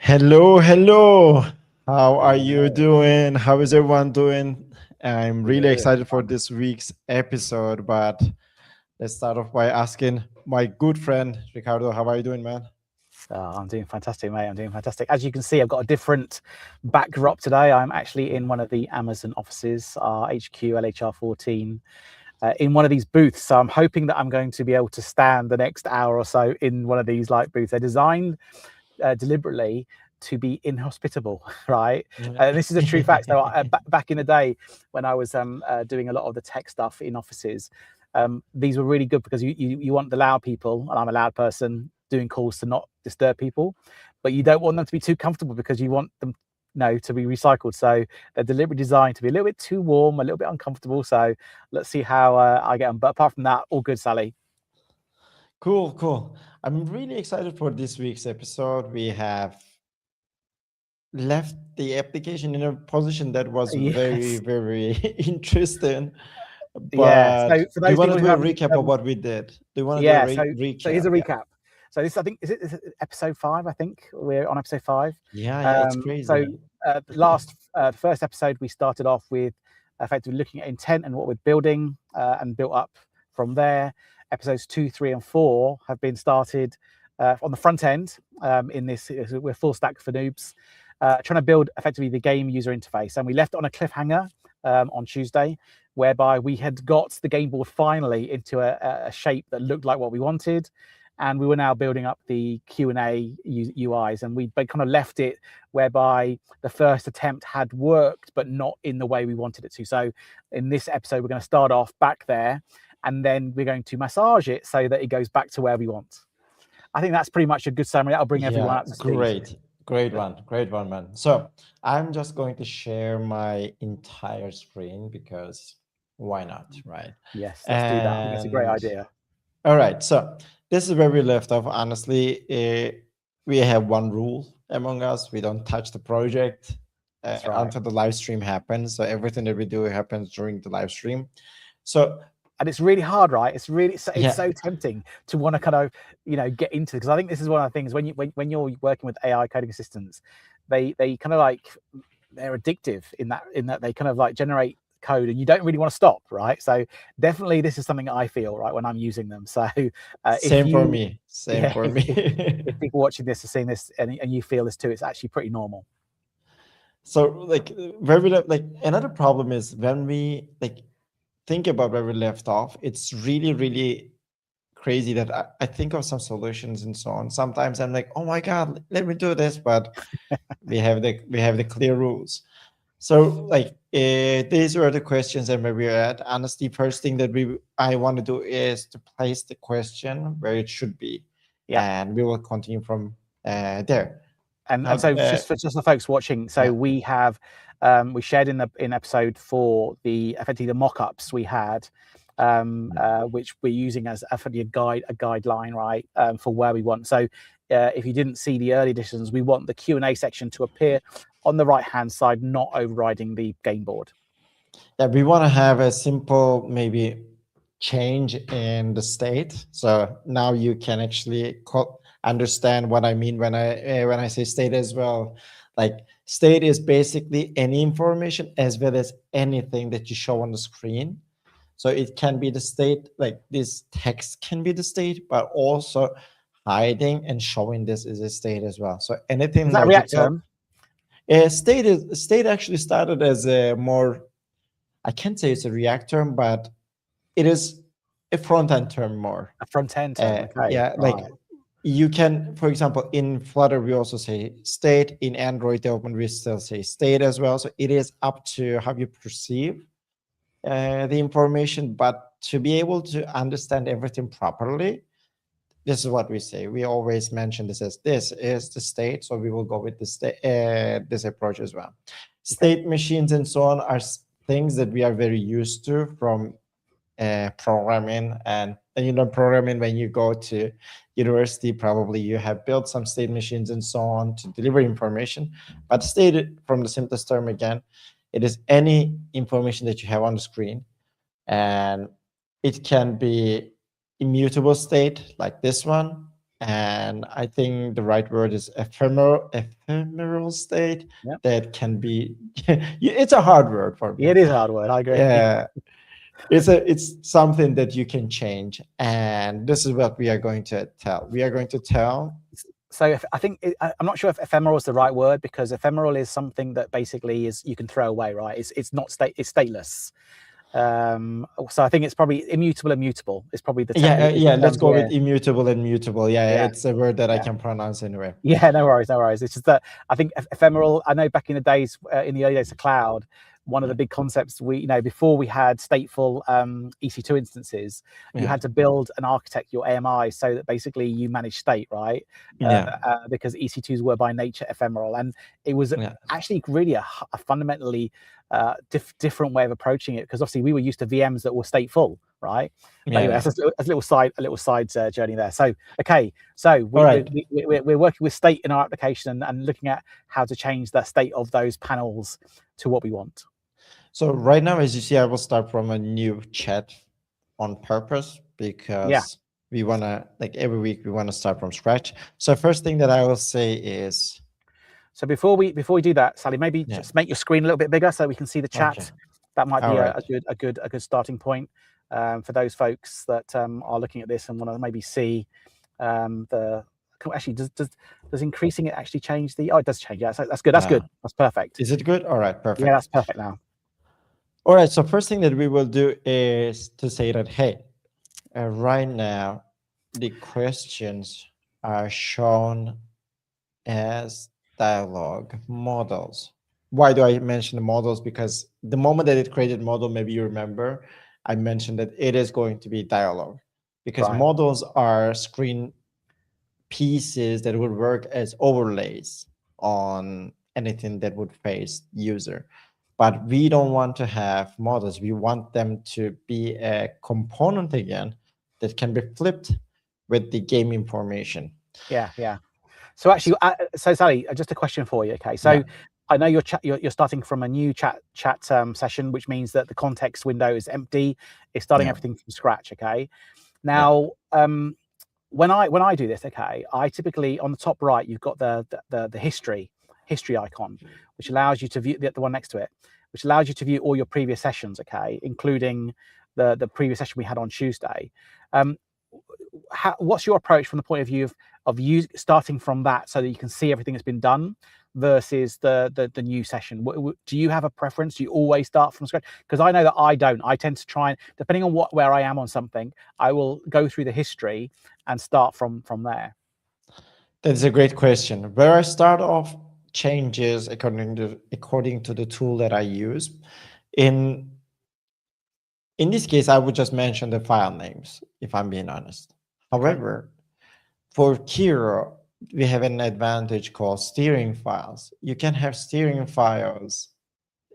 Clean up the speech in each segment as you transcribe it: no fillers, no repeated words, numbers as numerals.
Hello, hello. How are you doing? How is everyone doing? I'm really Good. excited for this week's episode, but let's start off by asking my good friend Ricardo, how are you doing, man? I'm doing fantastic, mate. I'm doing fantastic. As you can see, I've got a different backdrop today. I'm actually in one of the Amazon offices, our HQ LHR 14, in one of these booths. So I'm hoping that I'm going to be able to stand the next hour or so in one of these like booths. They're designed deliberately to be inhospitable, right? And this is a true fact. So back in the day when I was doing a lot of the tech stuff in offices, these were really good because you want the loud people, and I'm a loud person doing calls to not disturb people, but you don't want them to be too comfortable because you want them to be recycled. So they're deliberately designed to be a little bit too warm, a little bit uncomfortable. So let's see how I get on. But apart from that, all good, Sally. Cool, cool. I'm really excited for this week's episode. We have left the application in a position that was very, Yes. very interesting. Yeah. But So for do you those want to people who do a haven't recap of what we did? Do you want to do a Yeah, so here's recap? a Yeah. recap. So this, I think, is it episode 5? I think we're on episode 5. Yeah, yeah, it's So crazy. the first episode, we started off with effectively looking at intent and what we're building, and built up from there. Episodes 2, 3, and 4 have been started on the front end. In this, we're full stack for noobs, trying to build effectively the game user interface, and we left it on a cliffhanger on Tuesday, whereby we had got the game board finally into a shape that looked like what we wanted, and we were now building up the Q&A UIs, and we kind of left it whereby the first attempt had worked but not in the way we wanted it to. So in this episode, we're going to start off back there, and then we're going to massage it so that it goes back to where we want. I think that's pretty much a good summary. That'll bring everyone Yeah, up to speed. great one, man. So I'm just going to share my entire screen because why not, right? Yes, let's do that. I think that's a great And idea. all right, so this is where we left off. Honestly, we have one rule among us: we don't touch the project That's right. until the live stream happens. So everything that we do happens during the live stream. So And it's really hard, right? It's yeah, so tempting to want to kind of get into, because I think this is one of the things when you're working with AI coding assistants, they kind of like, they're addictive in that they kind of like generate code and you don't really want to stop, right? So definitely this is something I feel right when I'm using them. So if same for you me, same yeah for if me. people watching this are seeing this and you feel this too, it's actually pretty normal. So like where we left, like another problem is when we like think about where we left off, it's really, really crazy that I think of some solutions and so on. Sometimes I'm like, oh my God, let me do this, but we have the clear rules. So like these were the questions and where we're at. Honestly, first thing that I want to do is to place the question where it should be, Yeah. and we will continue from there. And Now, so just for the folks watching, so yeah. we have we shared in episode 4 the effectively the mock-ups we had, which we're using as effectively a guideline, right, for where we want. So if you didn't see the early editions, we want the Q&A section to appear on the right hand side, not overriding the game board. Yeah, we want to have a simple maybe change in the state. So now you can actually understand what I mean when I say state as well. Like state is basically any information as well as anything that you show on the screen. So it can be the state, like this text can be the state, but also hiding and showing this is a state as well. So Is anything that a React logical. term? State actually started as a more, I can't say it's a React term, but it is a front end term more. A front end term? Okay, Yeah, like right. you can, for example, in Flutter, we also say state. In Android development, we still say state as well. So it is up to how you perceive the information, but to be able to understand everything properly, this is what we say. We always mention this as this is the state. So we will go with this approach as well. Okay. State machines and so on are things that we are very used to from programming, and programming when you go to university, probably you have built some state machines and so on to deliver information. But stated from the simplest term again, it is any information that you have on the screen, and it can be immutable state like this one, and I think the right word is ephemeral state Yeah, that can be. It's a hard word for me. it is a hard word. I agree. Yeah, it's something that you can change, and this is what we are going to tell. We are going to tell. So I think I'm not sure if ephemeral is the right word, because ephemeral is something that basically is you can throw away, right? It's not it's stateless. So I think it's probably immutable and mutable. It's probably the Yeah, is the yeah. Let's terms. go Yeah, with immutable and mutable. Yeah, yeah, it's a word that I yeah. can pronounce anyway. Yeah, no worries, no worries. It's just that I think ephemeral. I know back in the days, in the early days of cloud, one of the Yeah, big concepts before we had stateful EC2 instances, you yeah, had to build and architect your AMI so that basically you manage state, right? yeah, Because EC2s were by nature ephemeral, and it was yeah, actually really a fundamentally different way of approaching it, because obviously we were used to VMs that were stateful, right? But yeah, anyway, yeah. that's a little side journey there. So okay, so All right. we're working with state in our application, and looking at how to change the state of those panels to what we want. So right now, as you see, I will start from a new chat on purpose Yeah. because we wanna like every week we wanna start from scratch. So first thing that I will say is So before we do that, Sally, maybe yeah. just make your screen a little bit bigger so we can see the Okay. chat. That might All be right. a good starting point for those folks that are looking at this and want to maybe see the. Actually, does increasing it actually change the? Oh, it does change. Yeah, so that's good. That's good. That's perfect. Is it good? All right. Yeah, Perfect. that's perfect now. All right. So first thing that we will do is to say that hey, right now the questions are shown as dialogue models. Why do I mention the models? Because the moment that it created model, maybe you remember, I mentioned that it is going to be dialogue because Right. models are screen pieces that would work as overlays on anything that would face user. But we don't want to have models. We want them to be a component again that can be flipped with the game information. Yeah, yeah. So actually, so Sally, just a question for you. Okay, so Yeah, I know you're starting from a new chat session, which means that the context window is empty. It's starting yeah, everything from scratch. Okay. yeah, Now, when I do this, okay, I typically on the top right you've got the history icon, which allows you to view the one next to it, which allows you to view all your previous sessions. Okay, including the previous session we had on Tuesday. Um, what's your approach from the point of view of you starting from that so that you can see everything that's been done versus the new session? Do you have a preference? Do you always start from scratch? Because I know that I don't. I tend to try and, depending on where I am on something, I will go through the history and start from there. that's a great question. Where I start off changes according to the tool that I use. In in this case, I would just mention the file names, if I'm being honest. Okay. However, for Kira, we have an advantage called steering files. You can have steering files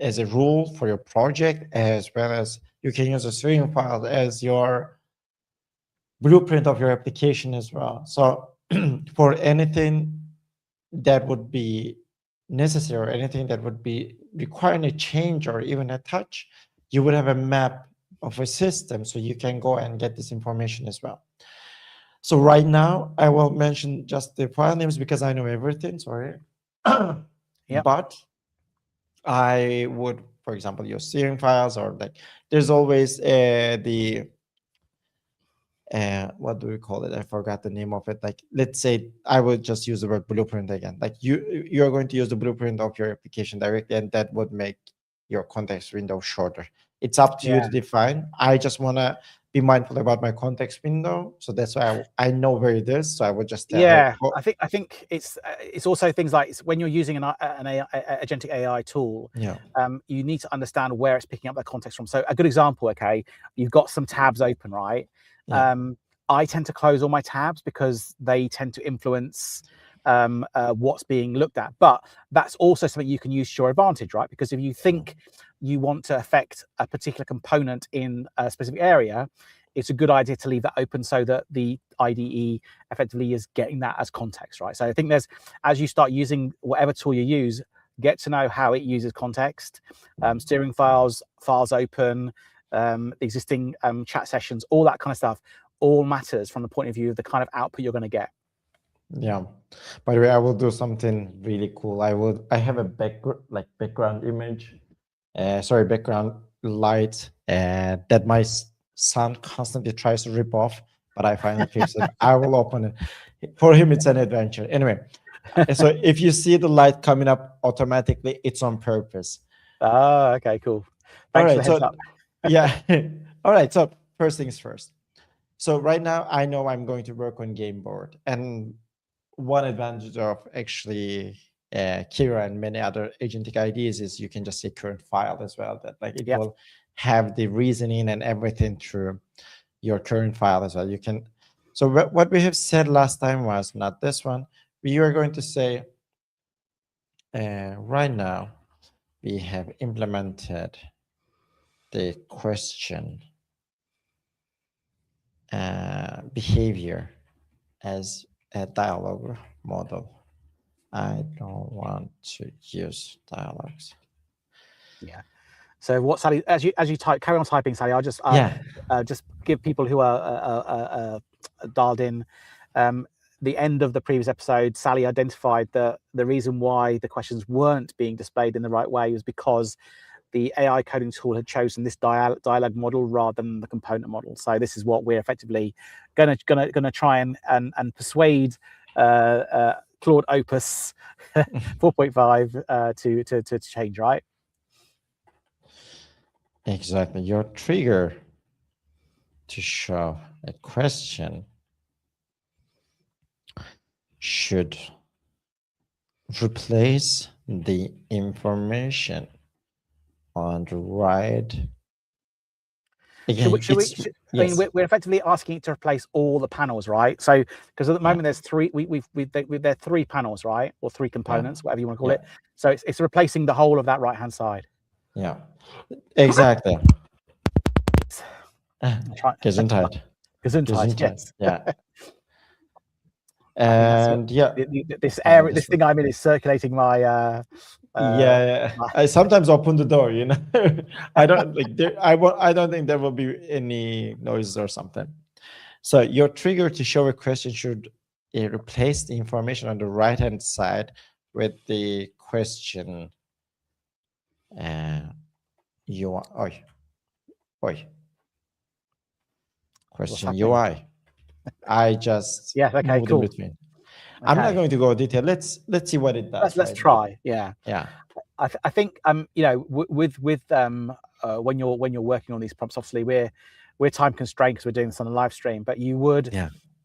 as a rule for your project, as well as you can use a steering file as your blueprint of your application as well. So for anything that would be necessary, or anything that would be requiring a change or even a touch, you would have a map of a system so you can go and get this information as well. So right now, I will mention just the file names because I know everything, sorry. Yep. But I would, for example, use steering files, or like there's always the what do we call it? I forgot the name of it. Like, let's say I would just use the word blueprint again. Like you're going to use the blueprint of your application directly, and that would make your context window shorter. It's up to you Yeah. to define. I just want to be mindful about my context window, so that's why I know where it is. So I would just tell, hey, Yeah, oh, I think it's also things like when you're using an AI, agentic AI tool, yeah, you need to understand where it's picking up that context from. So a good example, okay, you've got some tabs open, right? yeah, I tend to close all my tabs because they tend to influence what's being looked at. But that's also something you can use to your advantage, right? Because if you think you want to affect a particular component in a specific area, it's a good idea to leave that open so that the IDE effectively is getting that as context, right? So I think as you start using whatever tool you use, get to know how it uses context, steering files open, existing chat sessions, all that kind of stuff, all matters from the point of view of the kind of output you're going to get. Yeah. By the way, I will do something really cool. I have a background image, background light, that my son constantly tries to rip off, but I finally fixed it. I will open it. For him, it's an adventure. Anyway, so if you see the light coming up automatically, it's on purpose. Ah, okay, cool. All Thanks for the right. heads So up. yeah. All right. So first things first. So right now, I know I'm going to work on game board, and one advantage of actually Kira and many other agentic IDs is you can just say current file as well. That like it Yep. will have the reasoning and everything through your current file as well. You can. So what we have said last time was not this one. We are going to say right now we have implemented the question behavior as a dialogue model. I don't want to use dialogues. Yeah. So what, Sally? As you type, carry on typing, Sally. I'll just give people who are dialed in. The end of the previous episode, Sally identified that the reason why the questions weren't being displayed in the right way was because the AI coding tool had chosen this dialogue model rather than the component model. So this is what we're effectively gonna try and persuade Claude Opus 4.5 to change, right? Exactly. Your trigger to show a question should replace the information on the right. Again, I mean, we're effectively asking it to replace all the panels, right? So, because at the moment there's three, there are three panels, right, or three components, whatever you want to call it. So it's replacing the whole of that right hand side. Yeah, exactly. Gesundheit. Gesundheit. Yes. Yeah. And yeah, this thing I'm in is circulating my. I sometimes open the door. I don't like there. I don't think there will be any noises or something. So your trigger to show a question should replace the information on the right hand side with the question. Oi. Question UI. I just moved in between. I'm not going to go detail. Let's see what it does. Let's try. Yeah. Yeah. I think with when you're working on these prompts, obviously we're time constrained because we're doing this on a live stream, but you would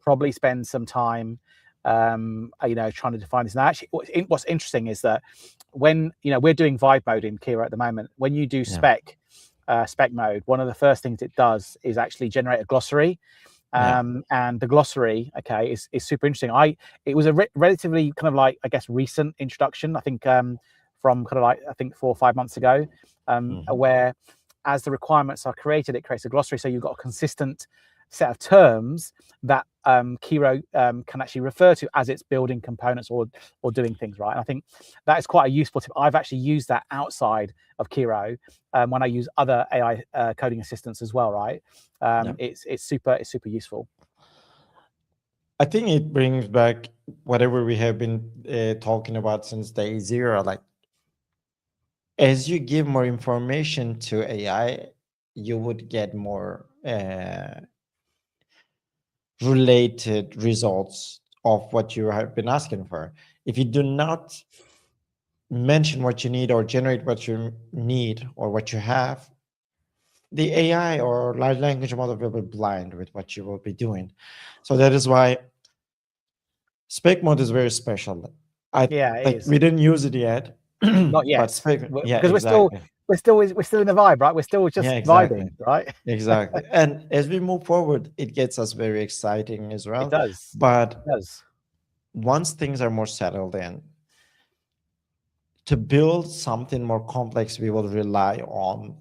probably spend some time trying to define this. Now, actually, what's interesting is that when we're doing vibe mode in Kira at the moment, when you do spec mode, one of the first things it does is actually generate a glossary. And the glossary, is super interesting. It was a relatively kind of like, I guess, recent introduction. I think from kind of like 4 or 5 months ago, where as the requirements are created, it creates a glossary. So you've got a consistent set of terms that Kiro can actually refer to as it's building components or doing things, right? And I think that is quite a useful tip. I've actually used that outside of Kiro when I use other AI coding assistants as well, right? It's super useful. I think it brings back whatever we have been talking about since day zero. Like, as you give more information to AI, you would get more related results of what you have been asking for. If you do not mention what you need or generate what you need or what you have, the AI or large language model will be blind with what you will be doing. So that is why spec mode is very special. It is. We didn't use it yet. Not yet. But spec, because we're still in the vibe, right? We're still just vibing, right? Exactly. And as we move forward, it gets us very exciting as well. It does. But it does. Once things are more settled in, to build something more complex, we will rely on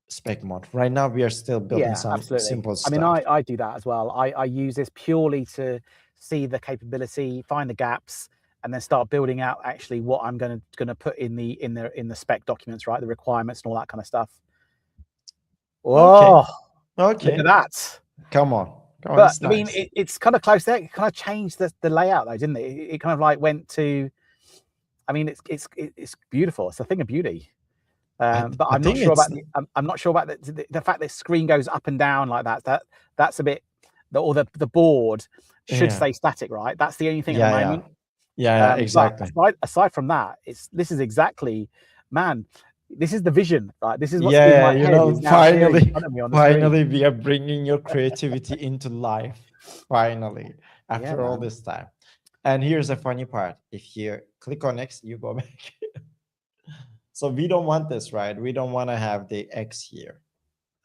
spec mode. Right now, we are still building some simple stuff. I mean, I do that as well. I use this purely to see the capability, find the gaps, and then start building out actually what I'm going to put in the spec documents, right? The requirements and all that kind of stuff. Oh, okay. Look at that. Come on. Oh, But it's I mean, nice. it's kind of close there. It kind of changed the layout, though, didn't it? It kind of like went to. I mean, it's beautiful. It's a thing of beauty. But I I'm not think sure it's about I'm not sure about the fact that screen goes up and down like that. That's a bit. Or the board should yeah, stay static, right? That's the only thing at the yeah, yeah, moment. yeah, But exactly. aside from that, this is exactly, man. This is the vision, right? This is what's in Yeah, my you head know, is now appearing in finally, front of me on the screen. finally, we are bringing your creativity into life. Finally, Yeah, after all man. this time. And here's the funny part: if you click on X, you go back. So we don't want this, right? We don't want to have the X here.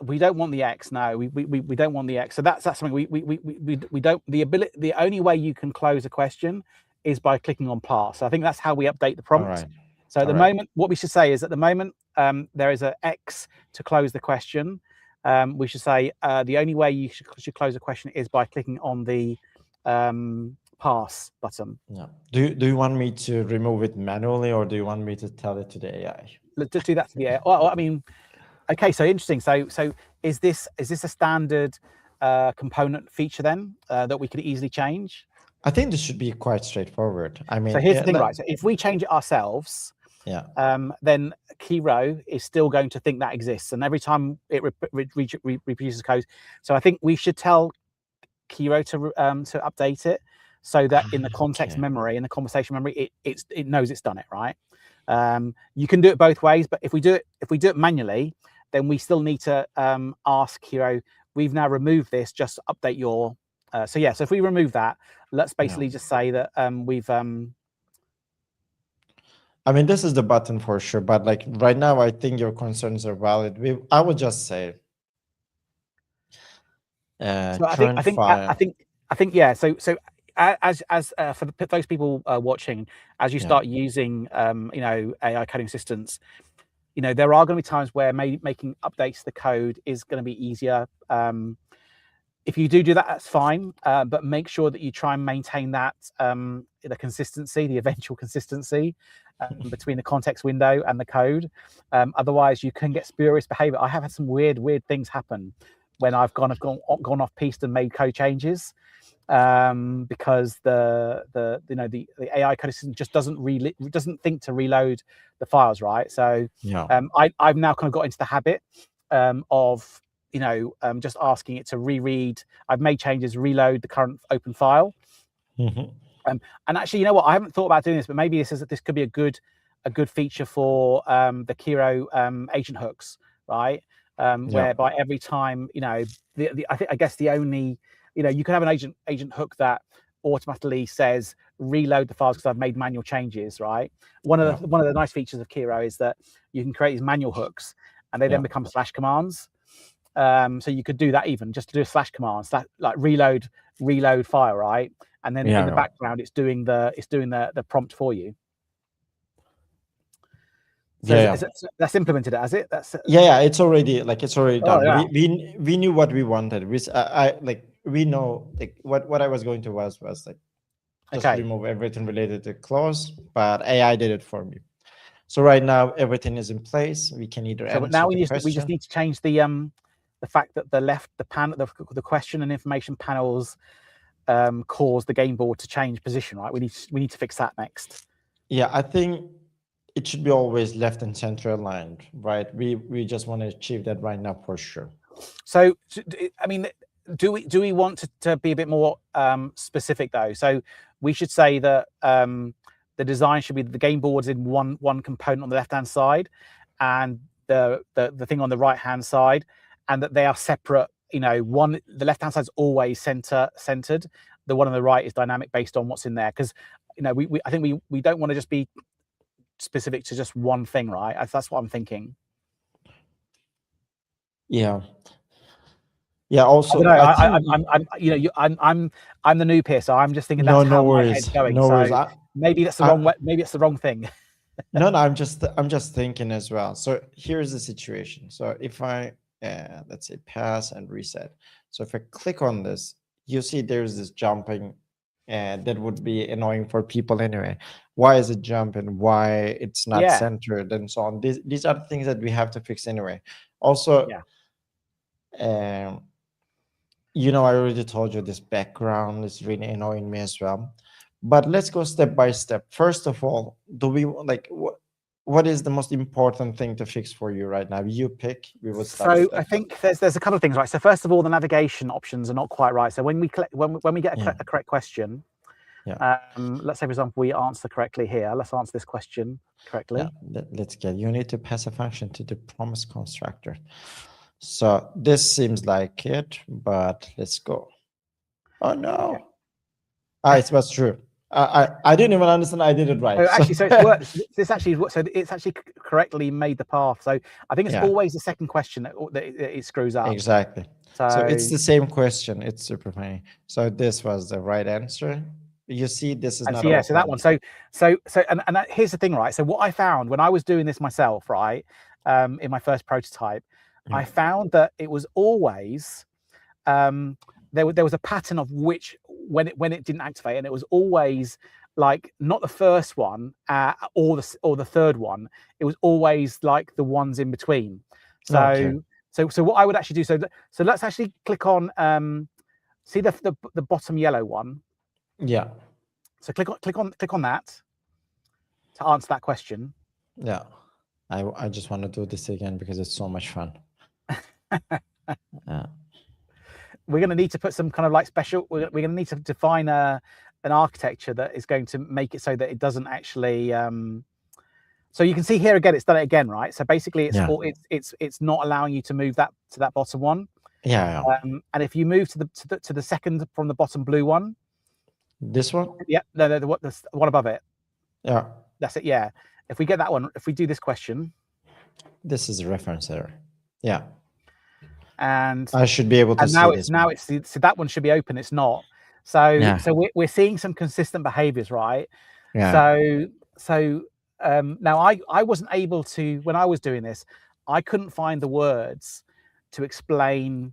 We don't want the X. No, we don't want the X. So that's something we don't. The only way you can close a question is by clicking on pass. So I think that's how we update the All prompt. right. So at All the right. moment, what we should say is at the moment there is an X to close the question. We should say the only way you should close a question is by clicking on the pass button. Yeah. Do you want me to remove it manually, or do you want me to tell it to the AI? Let's just do that to the air. Well, I mean, okay, so interesting. So is this a standard component feature then that we could easily change? I think this should be quite straightforward. I So mean, here's the thing, right? So if we change it ourselves, yeah. then Kiro is still going to think that exists, and every time it reproduces code. So I think we should tell Kiro to update it so that in the context Okay. memory, in the conversation memory, it knows it's done it, right? You can do it both ways, but if we do it manually, then we still need to ask Kiro. We've now removed this. Just update your. So yeah. So if we remove that, let's basically just say that we've. I mean, this is the button for sure, but like right now, I think your concerns are valid. I would just say, So current file. I think yeah. So as for those people watching, as you Yeah. start using AI coding assistants, there are going to be times where making updates to the code is going to be easier. If you do that, that's fine, but make sure that you try and maintain that the consistency, the eventual consistency between the context window and the code. Otherwise, you can get spurious behavior. I have had some weird things happen when I've gone off piste and made code changes because the AI code assistant just doesn't think to reload the files, right? So Yeah. I've now kind of got into the habit of just asking it to reread. I've made changes, reload the current open file. And actually, you know what? I haven't thought about doing this, but maybe this could be a good feature for the Kiro agent hooks, right? Whereby every time, I guess the only, you can have an agent hook that automatically says reload the files because I've made manual changes, right? One of the nice features of Kiro is that you can create these manual hooks, and they then become slash commands. So you could do that even just to do a slash command, like reload file, right? And then in the background, it's doing the prompt for you. So that's implemented, has it? It's already done. Yeah. We knew what we wanted. We know like what I was going to was like just remove everything related to clause, but AI did it for me. So right now everything is in place. We can either answer now the question. we just need to change the fact that the question and information panels cause the game board to change position, right? We need to fix that next. Yeah, I think it should be always left and center aligned, right? We just want to achieve that right now for sure. So I mean, do we want to be a bit more specific though? So we should say that the design should be the game boards in one component on the left hand side, and the thing on the right hand side, and that they are separate. The left hand side is always centered. The one on the right is dynamic based on what's in there. Because I think we don't want to just be specific to just one thing, right? That's what I'm thinking. Yeah. Yeah. Also, I'm the noob here, so I'm just thinking that's how my head's going. No worries. Maybe that's the wrong way. Maybe it's the wrong thing. No, I'm just thinking as well. So here's the situation. So if I let's say pass and reset. So if I click on this, you see there's this jumping, and that would be annoying for people anyway. Why is it jumping? Why it's not centered and so on? These are the things that we have to fix anyway. Also, You know, I already told you this background is really annoying me as well. But let's go step by step. First of all, do we like what is the most important thing to fix for you right now? You pick. We will start So with I that. think there's a couple of things, right? So first of all, the navigation options are not quite right. So when we when we get Yeah. a correct question, Yeah. let's say for example we answer correctly here. Let's answer this question Yeah. correctly. Let's get. You need to pass a function to the promise constructor. So this seems like it, but let's go. Oh Okay. no. Ah, it was true. I didn't even understand. I did it right. So So actually, so it's worked. This actually, so it's actually correctly made the path. So I think it's yeah, always the second question that it screws up. exactly. So it's So the same question. It's super funny. So this was the right answer. You see, this is and not so yeah, so that open. one. And here's the thing, right? So what I found when I was doing this myself, right, in my first prototype, I Yeah. found that it was always um, there was a pattern of which when it didn't activate, and it was always like not the first one or the third one. It was always like the ones in between. Okay. So what I would actually do. So let's actually click on see the bottom yellow one. Yeah. So click on that to answer that question. Yeah. I just want to do this again because it's so much fun. Yeah. We're going to need to put some kind of like special. We're going to need to define an architecture that is going to make it so that it doesn't actually. So you can see here again, it's done it again, right? So basically, Yeah. it's not allowing you to move that to that bottom one. Yeah. And if you move to the second from the bottom blue one, This one? yeah, no, the one above it. Yeah. That's it. Yeah. If we get that one, if we do this question, This is a reference error. Yeah. and I should be able to see this one. so that one should be open. It's not. So Yeah. we're seeing some consistent behaviors, right? Yeah. So now I wasn't able to when I was doing this, I couldn't find the words to explain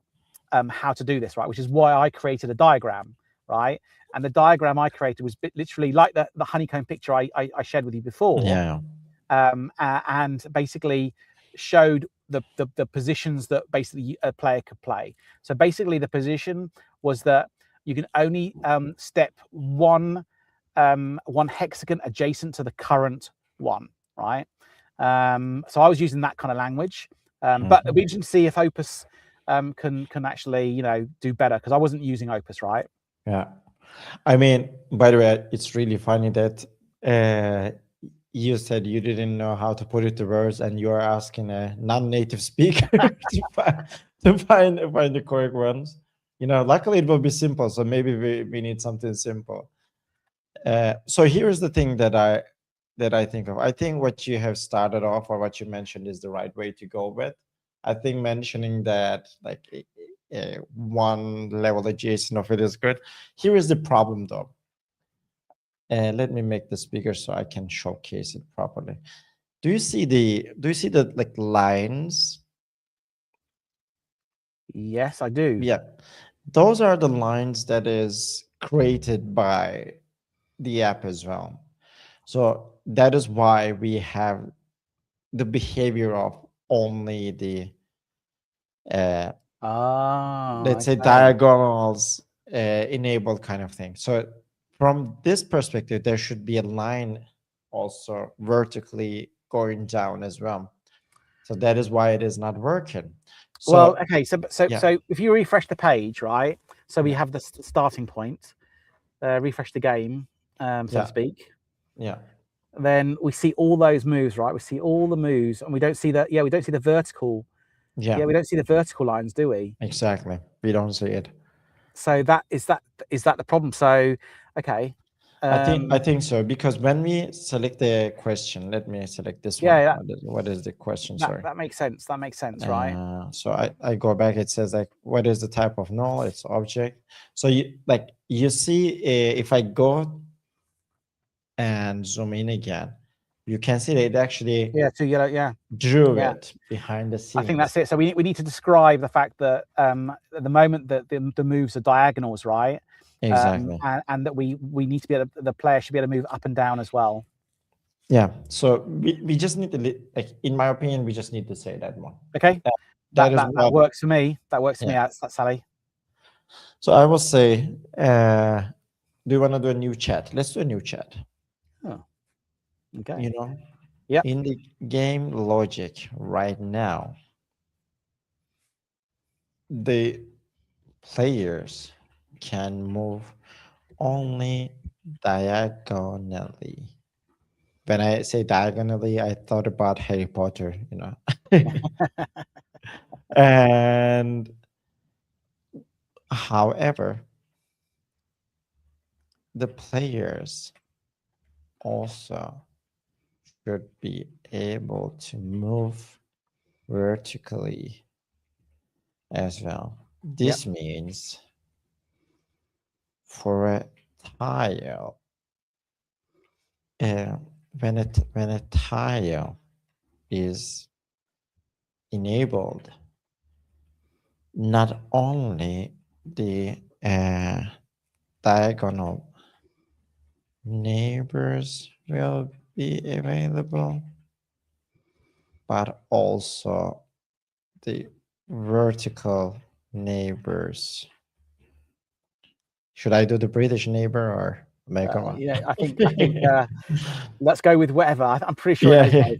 how to do this, right? Which is why I created a diagram, right? And the diagram I created was literally like the honeycomb picture I shared with you before, Yeah. and basically showed the positions that basically a player could play. So basically, the position was that you can only step one hexagon adjacent to the current one, right? So I was using that kind of language, but it'll be interesting to see if Opus can actually do better, because I wasn't using Opus, right? Yeah. I mean, by the way, it's really funny that you said you didn't know how to put it to words, and you're asking a non-native speaker to find the correct ones. Luckily it will be simple, so maybe we need something simple. So here's the thing that I think of. I think what you have started off, or what you mentioned, is the right way to go with. I think mentioning that like one level adjacent of it is good. Here is the problem though. Let me make this bigger so I can showcase it properly. Do you see the like lines? Yes, I do. Yeah, those are the lines that is created by the app as well. So that is why we have the behavior of only the let's say Okay. diagonals enabled kind of thing. So from this perspective, there should be a line also vertically going down as well. So that is why it is not working. So Well, okay. yeah, So if you refresh the page, right? So we yeah, have the starting point. Refresh the game, so yeah, to speak. yeah, Then we see all those moves, right? We see all the moves, and we don't see that. Yeah, we don't see the vertical. yeah, Yeah, we don't see the vertical lines, do we? exactly. We don't see it. So is that the problem? So, okay. I think so, because when we select the question, let me select this one. Yeah, What is the question? Sorry. that makes sense. That makes sense, right? So I go back. It says like, what is the type of null? It's object. So you see, if I go and zoom in again, you can see that it actually Yeah, two yellow. Yeah, drew yeah. it behind the scenes. I think that's it. So we need to describe the fact that at the moment that the moves are diagonals, right? Exactly. And that we need to be able the player should be able to move up and down as well. Yeah. So we just need to like, in my opinion, we just need to say that one. Okay. That is That what works for me. That works for me. yeah. That's Sally. So I will say, do you want to do a new chat? Let's do a new chat. Oh, okay. You know, Yep. in the game logic right now, the players can move only diagonally. When I say diagonally, I thought about Harry Potter, you know. And however, the players also should be able to move vertically as well. Yep. This means for a tile, uh, when a tile is enabled, not only the diagonal neighbors will be available, but also the vertical neighbors. Should I do the British neighbor or American one? You know, I think let's go with whatever. I'm pretty sure it Yeah, knows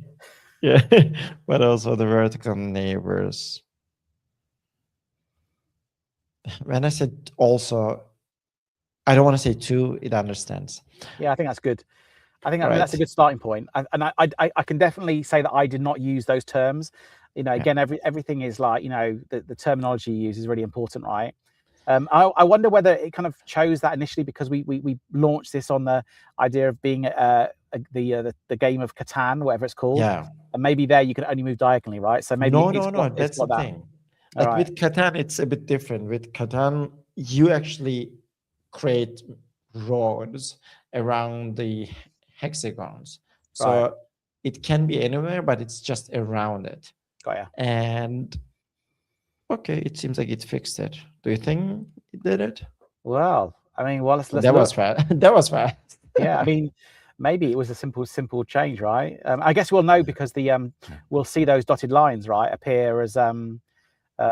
yeah, both. yeah. But also the vertical neighbors. When I said also, I don't want to say two, it understands. Yeah, I think that's good. I mean that's a Right. good starting point, and I can definitely say that I did not use those terms. You know, Yeah. again, everything is like, you know, the terminology you use is really important, right? I wonder whether it kind of chose that initially because we launched this on the idea of being the game of Catan, whatever it's called, Yeah. and maybe there you can only move diagonally, right? So maybe No, no, no. it's That's the got that. thing. All Like right, with Catan, it's a bit different. With Catan, you actually create roads around the hexagons. right, So it can be anywhere, but it's just around it. got ya. And okay, it seems like it fixed it. Do you think it did it? Well, I mean, well, let's That was look. fast. That was fast. Yeah, I mean, maybe it was a simple change, right? I guess we'll know because we'll see those dotted lines, right, appear as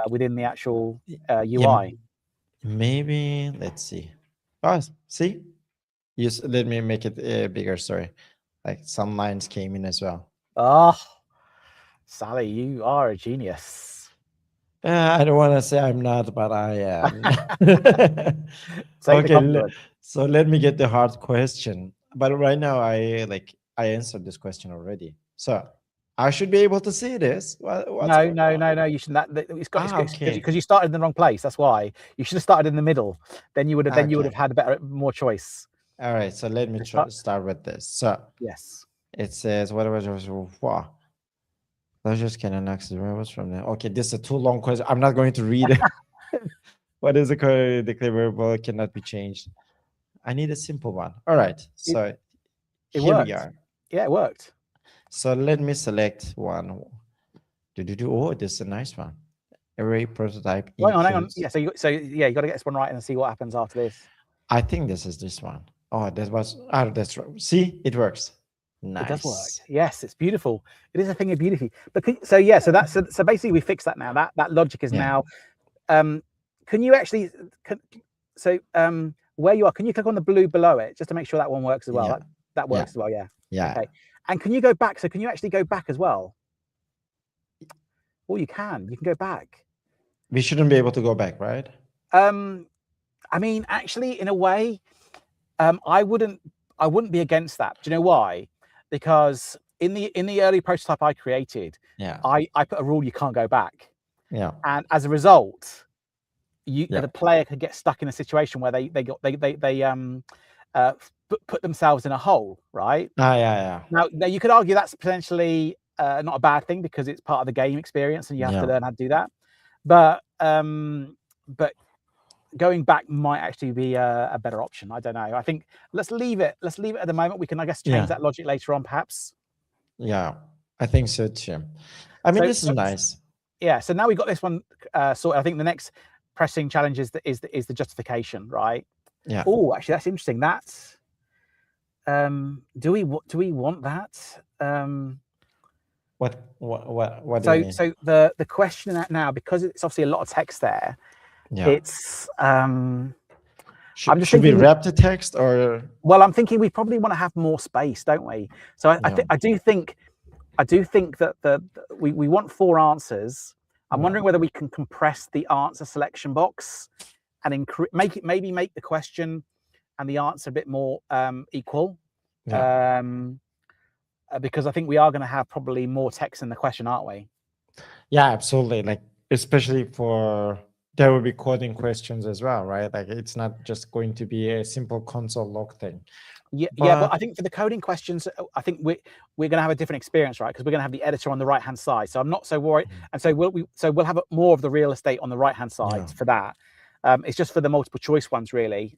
within the actual Yeah, UI. maybe. Let's see. Oh, see? Let me make it bigger. Sorry. Like some lines came in as well. Oh, Sally, you are a genius. I don't want to say I'm not, but I am. Take the Okay, compliment. so let me get the hard question. But right now, I answered this question already. So I should be able to see this. What's No, going no, on? no, no. You shouldn't. It's got Ah, because okay. you started in the wrong place. That's why you should have started in the middle. Then you would have Okay. had a better, more choice. All right. So let me So start. start with this. So Yes. it says, what was wow. Pleasures can annex the variables from the. Okay, this is a too long question. I'm not going to read it. What is a declare variable cannot be changed? I need a simple one. All right. It So it here we worked. are. Yeah, it worked. So let me select one. Oh, this is a nice one. Array prototype Hang on. includes. Yeah. So yeah, you got to get this one right and see what happens after this. I think this is this one. Oh, that was. Oh, that's right. See, it works. It does work. Nice. Yes, it's beautiful. It is a thing of beauty. But so yeah, so basically we fixed that now. That logic is Yeah. now. Can you actually? Where you are, can you click on the blue below it just to make sure that one works as well? Yeah. That Yeah. works as well. Yeah. Yeah. Okay. And can you go back? So can you actually go back as well? Oh, you can. You can go back. We shouldn't be able to go back, right? I mean, actually, in a way, I wouldn't be against that. Do you know why? Because in the early prototype I created, Yeah. I put a rule you can't go back, Yeah. and as a result, Yeah. the player could get stuck in a situation where they put themselves in a hole, right? Ah, yeah. Now you could argue that's potentially not a bad thing because it's part of the game experience and you have to Yeah. learn how to do that. But going back might actually be a better option. I don't know. I think let's leave it. Let's leave it at the moment. We can, I guess, change that logic later on, perhaps. Yeah. I think so too. I mean, this is nice. Yeah. So now we've got this one sorted. I think the next pressing challenge is the justification, right? Yeah. Oh, actually, that's interesting. That's do we want that? What do you mean? So the question now, because it's obviously a lot of text there, It's I'm just Should we thinking. wrap the text or? Well, I'm thinking we probably want to have more space, don't we? So I do think that we want 4 answers. I'm wondering whether we can compress the answer selection box and make the question and the answer a bit more equal. Because I think we are going to have probably more text in the question, aren't we? Yeah, absolutely. Like, especially for, there will be coding questions as well, right? Like, it's not just going to be a simple console log thing. But I think for the coding questions, I think we're going to have a different experience, right? Because we're going to have the editor on the right hand side, so I'm not so worried. And so we'll have more of the real estate on the right hand side for that. It's just for the multiple choice ones, really.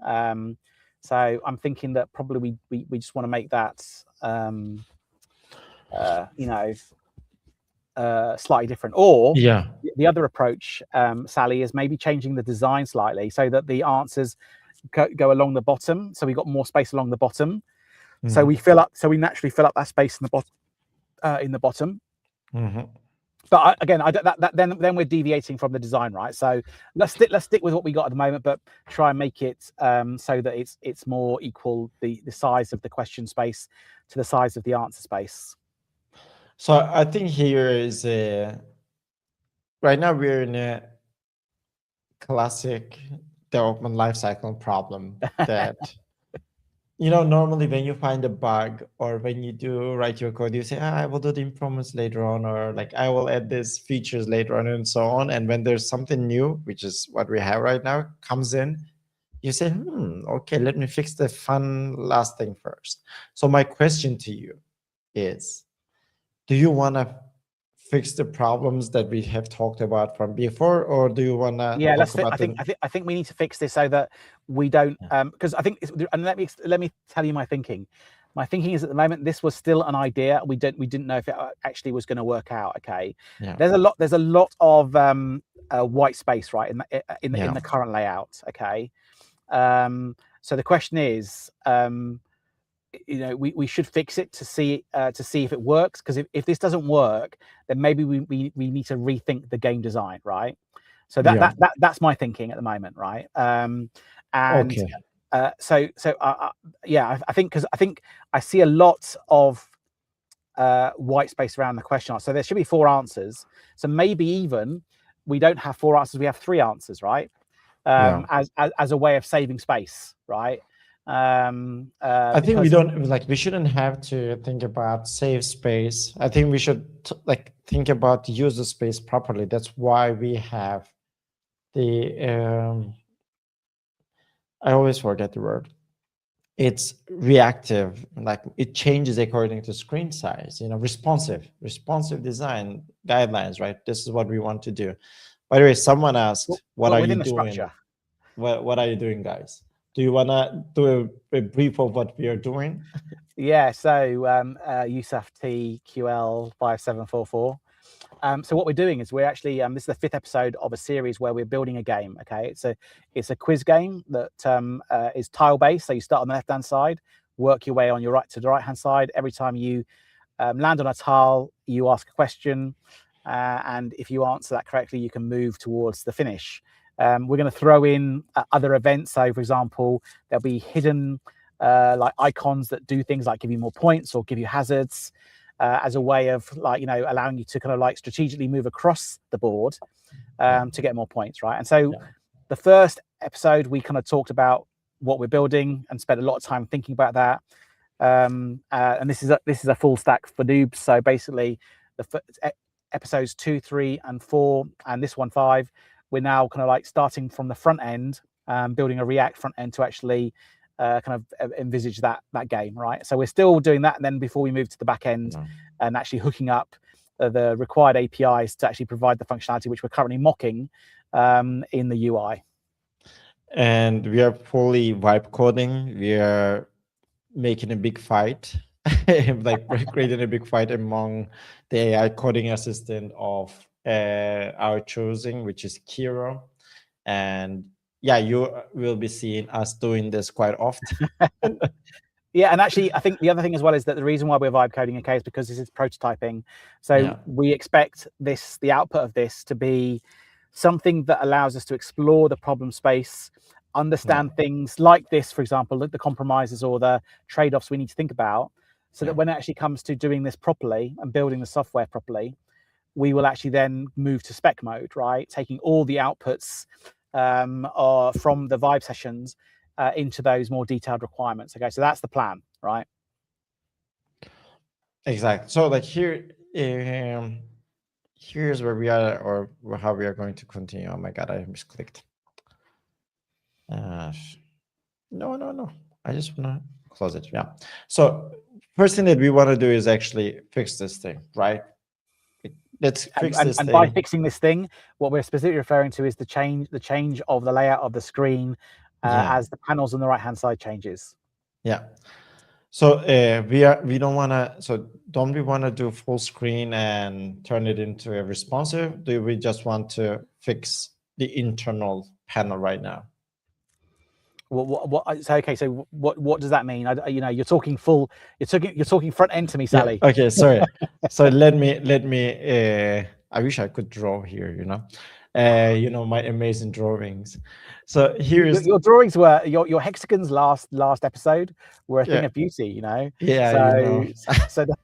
So I'm thinking that probably we just want to make that slightly different. Or the other approach, Sally, is maybe changing the design slightly so that the answers go along the bottom, so we got more space along the bottom. So we naturally fill up that space in the bottom. But again, then we're deviating from the design, right? So let's stick with what we got at the moment, but try and make it so that it's more equal, the size of the question space to the size of the answer space. So I think here is right now we're in a classic development lifecycle problem that normally when you find a bug or when you do write your code, you say, I will do the improvements later on, or like I will add these features later on, and so on. And when there's something new, which is what we have right now, comes in, you say, okay, let me fix the fun last thing first. So my question to you is, do you want to fix the problems that we have talked about from before, or do you want to I think we need to fix this so that we don't because I think and let me tell you my thinking. My thinking is, at the moment, this was still an idea. We didn't know if it actually was going to work out. Okay, there's a lot of white space, right, in the current layout. Okay, so the question is, we should fix it to see if it works, because if this doesn't work, then maybe we need to rethink the game design, right? So that's my thinking at the moment, right? I think I see a lot of white space around the question. So there should be 4 answers. So maybe even we don't have 4 answers, we have 3 answers, right? As a way of saving space, right? I think we shouldn't have to think about save space. I think we should think about user space properly. That's why we have the I always forget the word. It's reactive, like it changes according to screen size, responsive design guidelines, right? This is what we want to do. By the way, someone asked, what are you doing? What are you doing, guys? Do you want to do a brief of what we are doing? Yeah, so Yusuf TQL 5744. So what we're doing is we're actually this is the 5th episode of a series where we're building a game. Okay, it's a quiz game that is tile based. So you start on the left hand side, work your way on your right to the right hand side. Every time you land on a tile, you ask a question, and if you answer that correctly, you can move towards the finish. We're going to throw in other events. So, for example, there'll be hidden like icons that do things like give you more points or give you hazards, as a way of allowing you to kind of strategically move across the board to get more points, right? And so the first episode, we kind of talked about what we're building and spent a lot of time thinking about that. And this is a full stack for noobs. So basically, episodes 2, 3, and 4, and this one 5. We're now kind of starting from the front end, building a React front end to actually kind of envisage that game, right? So we're still doing that, and then before we move to the back end and actually hooking up the required APIs to actually provide the functionality, which we're currently mocking in the UI. And we are fully vibe coding. We are making a big fight, we're creating a big fight among the AI coding assistant of our choosing, which is Kiro. And you will be seeing us doing this quite often. Yeah, and actually, I think the other thing as well is that the reason why we're vibe coding, okay, is because this is prototyping. So we expect the output of this to be something that allows us to explore the problem space, understand things like this, for example, the compromises or the trade-offs we need to think about, so that when it actually comes to doing this properly and building the software properly, we will actually then move to spec mode, right? Taking all the outputs from the Vibe sessions into those more detailed requirements. Okay, so that's the plan, right? Exactly. So like here, here's where we are, or how we are going to continue. Oh my God, I misclicked. No. I just want to close it. Yeah. So first thing that we want to do is actually fix this thing, right? Let's fix this and thing. by fixing this thing, what we're specifically referring to is the change of the layout of the screen as the panels on the right hand side changes. Yeah. So we don't want to. So don't we want to do full screen and turn it into a responsive? Do we just want to fix the internal panel right now? So what does that mean? You're talking front end to me, Sally. Yeah, okay, sorry. So let me. I wish I could draw here. My amazing drawings. So here's your drawings were your hexagons last episode were a thing of beauty. Yeah. So don't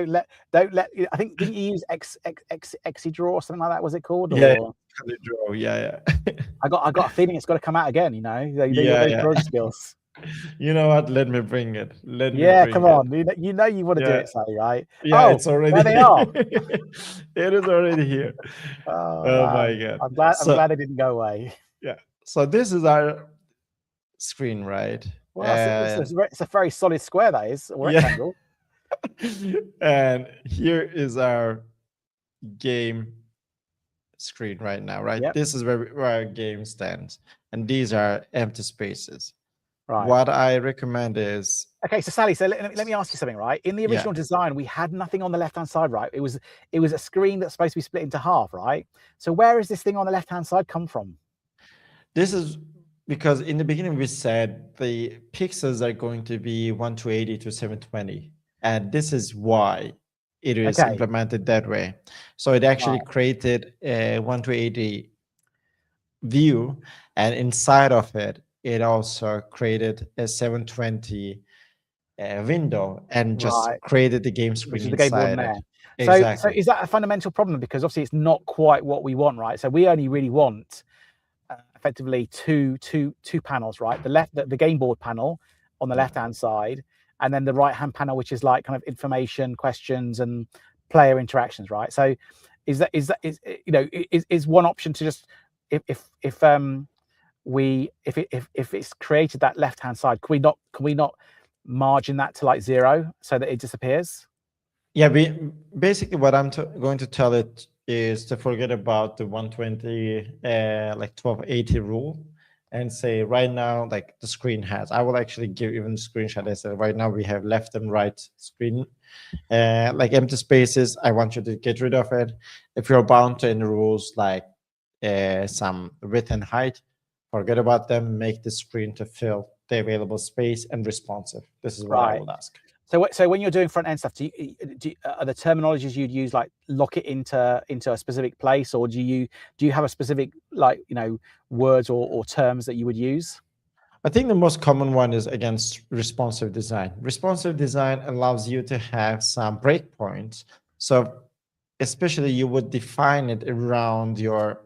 let. I think didn't you use Xdraw or something like that? Was it called? Yeah. Or? Draw. Yeah. I got a feeling it's got to come out again. Those drawing skills. You know what? Let me bring it. Come on. You want to do it, Sally, right? Yeah, it's already. There they are. It is already here. Oh my God! I'm glad it didn't go away. Yeah. So this is our screen, right? Well, it's a very solid square. That is a rectangle. And here is our game screen right now, right? Yep. This is where our game stands, and these are empty spaces. Right. What I recommend is, okay, so Sally, let me ask you something, right? In the original design, we had nothing on the left-hand side, right? It was a screen that's supposed to be split into half, right? So where is this thing on the left-hand side come from? This is because in the beginning we said the pixels are going to be 1280 to 720, and this is why it is implemented that way. So it actually created a 1280 view, and inside of it, it also created a 720 window and just created the game screen inside it. Exactly. So is that a fundamental problem? Because obviously it's not quite what we want, right? So we only really want effectively two panels, right? The game board panel on the left-hand side, and then the right-hand panel, which is like kind of information, questions, and player interactions, right? So is one option to just if it's created that left-hand side, can we not margin that to like 0 so that it disappears? Yeah, basically what I'm going to tell it is to forget about the 120 like 1280 rule, and say right now, like the screen has, I will actually give even the screenshot. I said right now we have left and right screen like empty spaces. I want you to get rid of it. If you're bound to any rules like some width and height, forget about them. Make the screen to fill the available space and responsive. This is what I would ask. So when you're doing front end stuff, are the terminologies you'd use like lock it into a specific place, or do you have a specific words or terms that you would use? I think the most common one is against responsive design. Responsive design allows you to have some breakpoints. So especially you would define it around your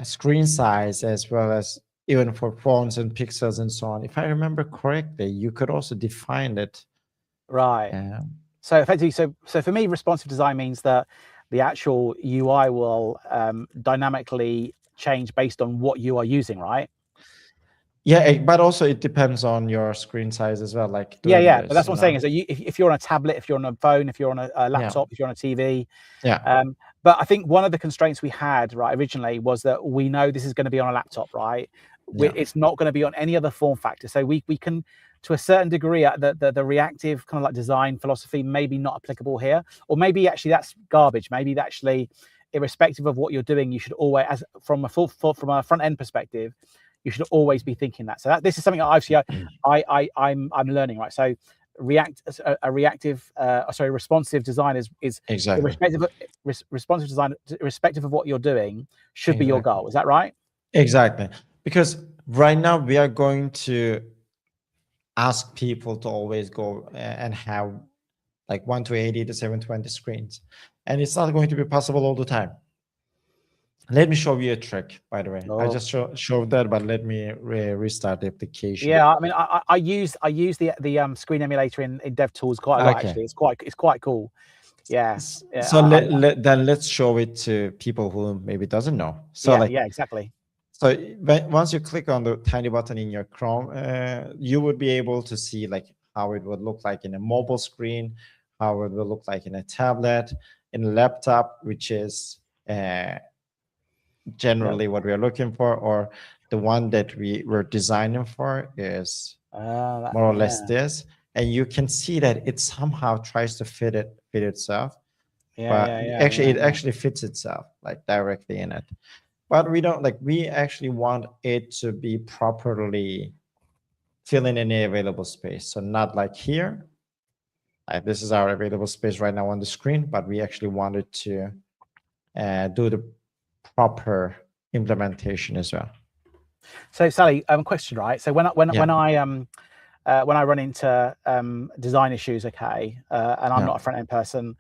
screen size, as well as even for fonts and pixels and so on. If I remember correctly, you could also define it. Right. So effectively, so for me, responsive design means that the actual UI will dynamically change based on what you are using, right? Yeah, but also it depends on your screen size as well. Like but that's what I'm saying is that if you're on a tablet, if you're on a phone, if you're on a laptop, if you're on a TV, but I think one of the constraints we had originally was that we know this is going to be on a laptop, right? It's not going to be on any other form factor. So we can, to a certain degree, the reactive kind of like design philosophy maybe not applicable here, or maybe actually that's garbage. Maybe actually, irrespective of what you're doing, you should always, from a front end perspective, you should always be thinking that. So this is something that obviously I'm learning, right? So responsive design is Exactly. responsive design, irrespective of what you're doing, should be your Exactly. goal. Is that right? Exactly. Because right now we are going to ask people to always go and have like 1 to 80 to 720 screens, and it's not going to be possible all the time. Let me show you a trick, by the way. I Oh. just showed that, but let me restart the application. Yeah, I mean, I use the screen emulator in DevTools quite a lot. Okay. Actually, it's quite cool. Yeah. So then let's show it to people who maybe doesn't know. So yeah, exactly. So once you click on the tiny button in your Chrome, you would be able to see like how it would look like in a mobile screen, how it will look like in a tablet, in a laptop, which is generally what we are looking for, or the one that we were designing for is more or less this. And you can see that it somehow tries to fit itself, but actually it actually fits itself like directly in it. But we don't we actually want it to be properly filling any available space. So not like here, like this is our available space right now on the screen, but we actually wanted to do the proper implementation as well. So Sally, question, right? So when I run into design issues, okay, and I'm not a front end person,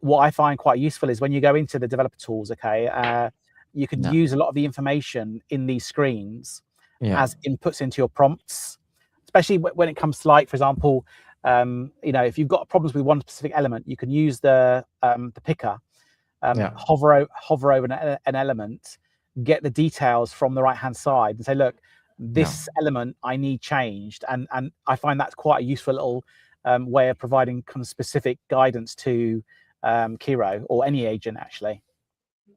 what I find quite useful is when you go into the developer tools, okay, you can use a lot of the information in these screens as inputs into your prompts, especially when it comes to, like, for example, if you've got problems with one specific element, you can use the picker, hover over an element, get the details from the right hand side, and say, look, this element I need changed, and I find that's quite a useful little way of providing kind of specific guidance to Kiro or any agent actually.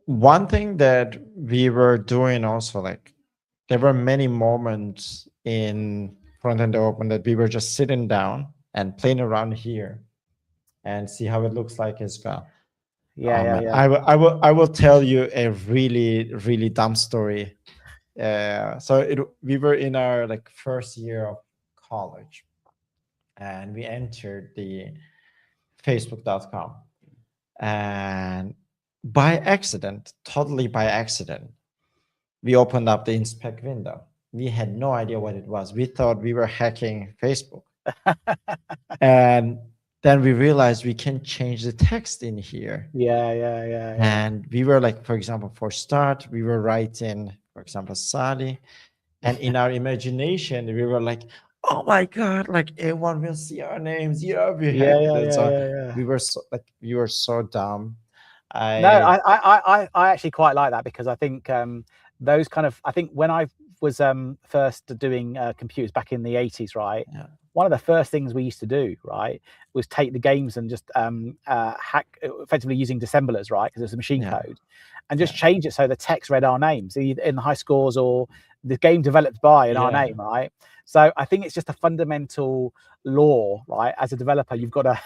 One thing that we were doing also, like there were many moments in front-end development that we were just sitting down and playing around here and see how it looks like as well. I will tell you a really, really dumb story. We were in our like first year of college, and we entered the facebook.com, and by accident, totally by accident, we opened up the inspect window. We had no idea what it was. We thought we were hacking Facebook. And then we realized we can change the text in here. Yeah. And we were like, for example, for start, we were writing, for example, Sally. And in our imagination, we were like, oh my God, like everyone will see our names. We hacked it. So we were so dumb. I actually quite like that, because I think those kind of, I think when I was first doing computers back in the 80s, right? Yeah. One of the first things we used to do, right, was take the games and just hack, effectively using dissemblers, right, because it's a machine code, and just change it so the text read our names, either in the high scores or the game developed by in our name, right? So I think it's just a fundamental law, right? As a developer, you've got to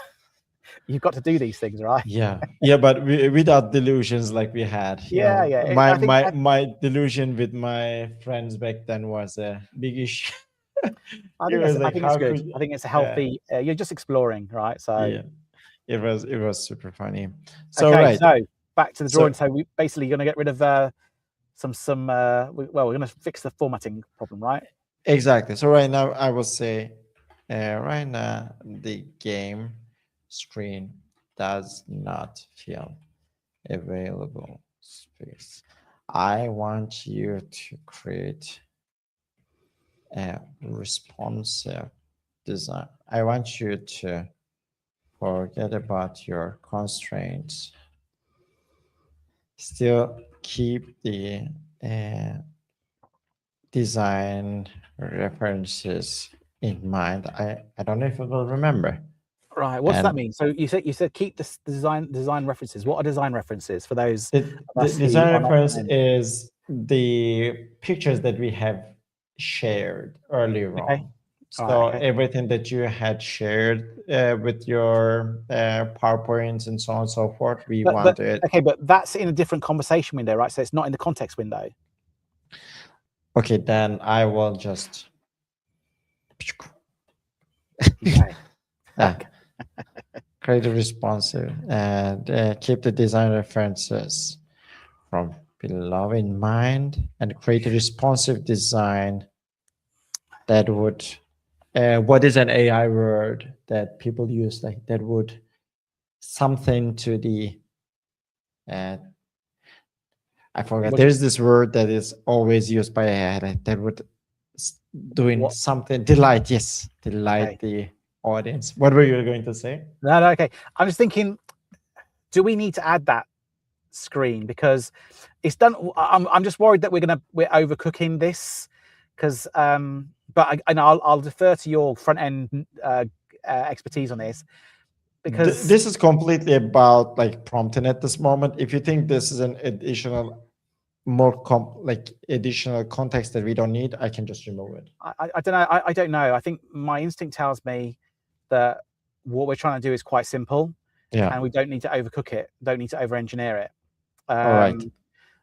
do these things, right? Yeah, but without delusions like we had. My delusion with my friends back then was a big issue. I think it's good. I think it's a healthy. You're just exploring, right? So yeah, it was super funny. So okay, so back to the drawing. So we basically going to get rid of some. We're going to fix the formatting problem, right? Exactly. So right now, I will say, right now the game screen does not feel available space. I want you to create a responsive design. I want you to forget about your constraints. Still keep the design references in mind. I don't know if you will remember. Right. What does that mean? So you said keep the design references. What are design references for those? The design reference is the pictures that we have shared earlier on. So everything that you had shared with your PowerPoints and so on and so forth, we wanted. Okay, but that's in a different conversation window, right? So it's not in the context window. Okay, then I will just. Okay. Create a responsive and keep the design references from below in mind and create a responsive design that would what is an AI word that people use like that would something to the uh, I forgot. There's this word that is always used by AI like that would doing something delight. Yes, delight the audience. What were you going to say? No, okay. I'm just thinking, do we need to add that screen because it's done? I'm just worried that we're overcooking this because but I'll defer to your front end expertise on this because this is completely about like prompting at this moment. If you think this is an additional additional context that we don't need, I can just remove it. I don't know. I don't know. I think my instinct tells me that what we're trying to do is quite simple, and we don't need to overcook it. Don't need to over-engineer it. All right.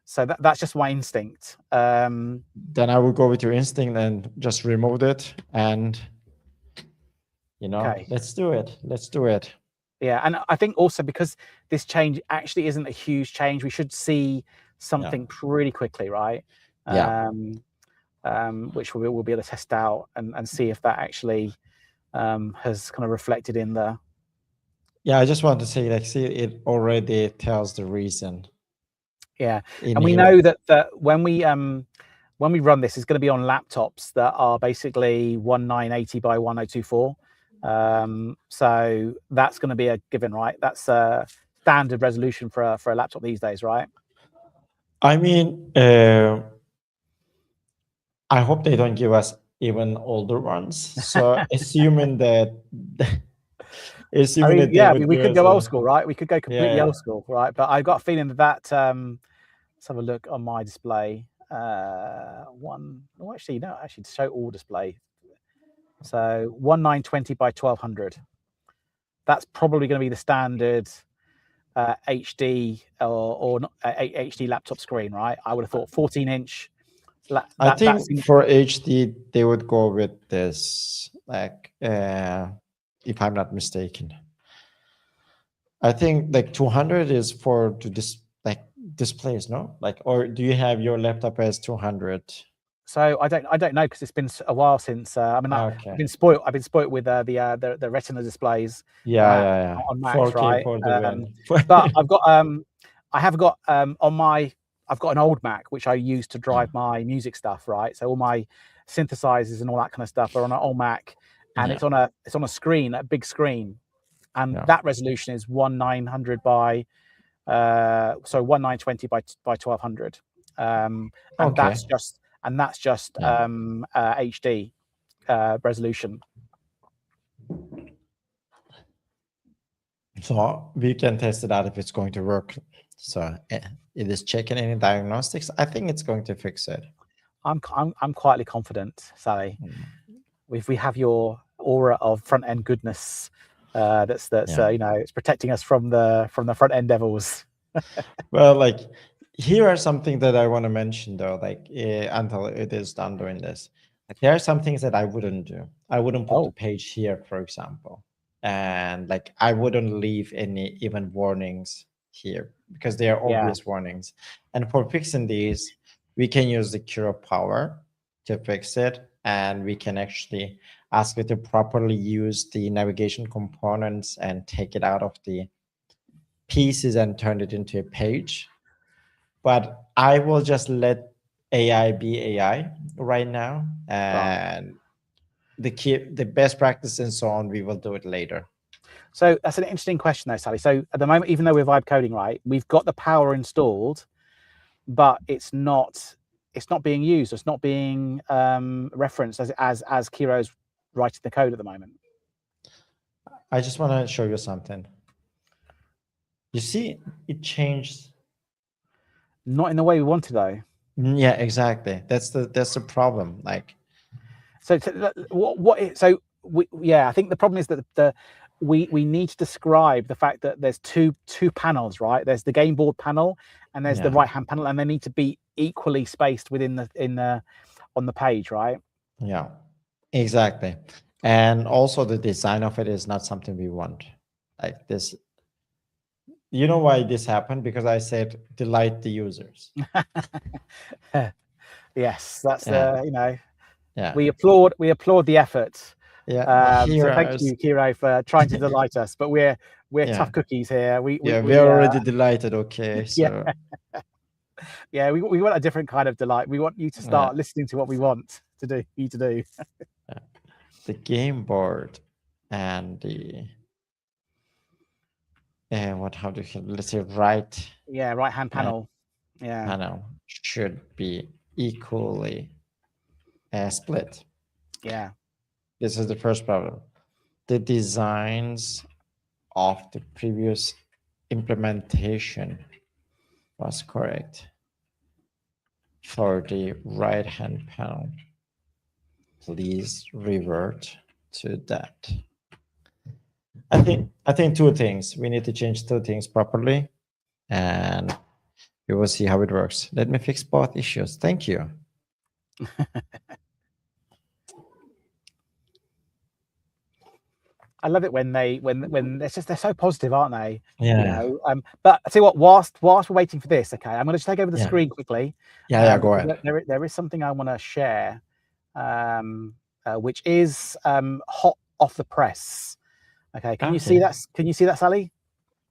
So that's just my instinct. Then I will go with your instinct and just remove it, and let's do it. Let's do it. Yeah, and I think also because this change actually isn't a huge change, we should see something pretty quickly, right? Which we'll be able to test out and see if that actually has kind of reflected in the. Yeah, I just want to say, like, see, it already tells the reason. Yeah, and we know that when we run this, it's going to be on laptops that are basically 1980 by 1024. So that's going to be a given, right? That's a standard resolution for a laptop these days, right? I mean, I hope they don't give us even older ones. So assuming that, we could go old school, right? We could go completely old school, right? But I've got a feeling that let's have a look on my display. Actually show all display. So 1920 by 1200. That's probably going to be the standard HD or not HD laptop screen, right? I would have thought 14-inch. I think for HD they would go with this, like, if I'm not mistaken. I think like 200 is for displays, no? Like, or do you have your laptop as 200? So I don't know because it's been a while since. I've been spoiled. I've been spoiled with the Retina displays. On Macs, 4K, right? For the win. But I've got I've got an old Mac which I use to drive my music stuff, right? So all my synthesizers and all that kind of stuff are on an old Mac, and it's on a screen, a big screen, and that resolution is 1900 by 1920 by 1200, and that's just HD resolution. So we can test it out if it's going to work. So it is checking any diagnostics. I think it's going to fix it. I'm quietly confident, Sally. If we have your aura of front end goodness, that's it's protecting us from the front end devils. Well, like, here are some things that I want to mention though, like until it is done doing this. Like, there are some things that I wouldn't do. I wouldn't put the page here, for example, and like I wouldn't leave any even warnings here because they are obvious warnings. And for fixing these, we can use the Cura power to fix it, and we can actually ask it to properly use the navigation components and take it out of the pieces and turn it into a page. But I will just let AI be AI right now, and the best practice and so on, we will do it later. So that's an interesting question though, Sally. So at the moment, even though we're vibe coding, right, we've got the power installed, but it's not being used. It's not being referenced as Kiro's writing the code at the moment. I just want to show you something. You see, it changed. Not in the way we wanted, though. Yeah, exactly. That's the problem. Like, so I think the problem is that we need to describe the fact that there's two panels, right? There's the game board panel and there's the right hand panel, and they need to be equally spaced within on the page, right? Yeah, exactly. And also the design of it is not something we want. Like this, you know why this happened? Because I said delight the users. Yes, that's Yeah, yeah, we applaud the effort. yeah. So thank Heroes. you, Kiro, for trying to delight us. But we're Yeah, tough cookies here. yeah. We are already delighted. Okay, Yeah, so we want a different kind of delight. We want you to yeah, start listening to what we want to do. You to do. yeah. The game board and the what? How do you let's say right Yeah, right hand uh, panel. Yeah, panel should be equally split. yeah. This is the first problem. The designs of the previous implementation was correct for the right hand panel. Please revert to that. I think two things. We need to change two things properly, and we will see how it works. Let me fix both issues. Thank you. I love it when they're so positive, aren't they? Yeah. But I tell you what, whilst we're waiting for this, okay, I'm going to just take over the Yeah. screen quickly. Yeah. Go Because ahead. there is something I want to share, which is hot off the press. Okay, can you see that? Can you see that, Sally?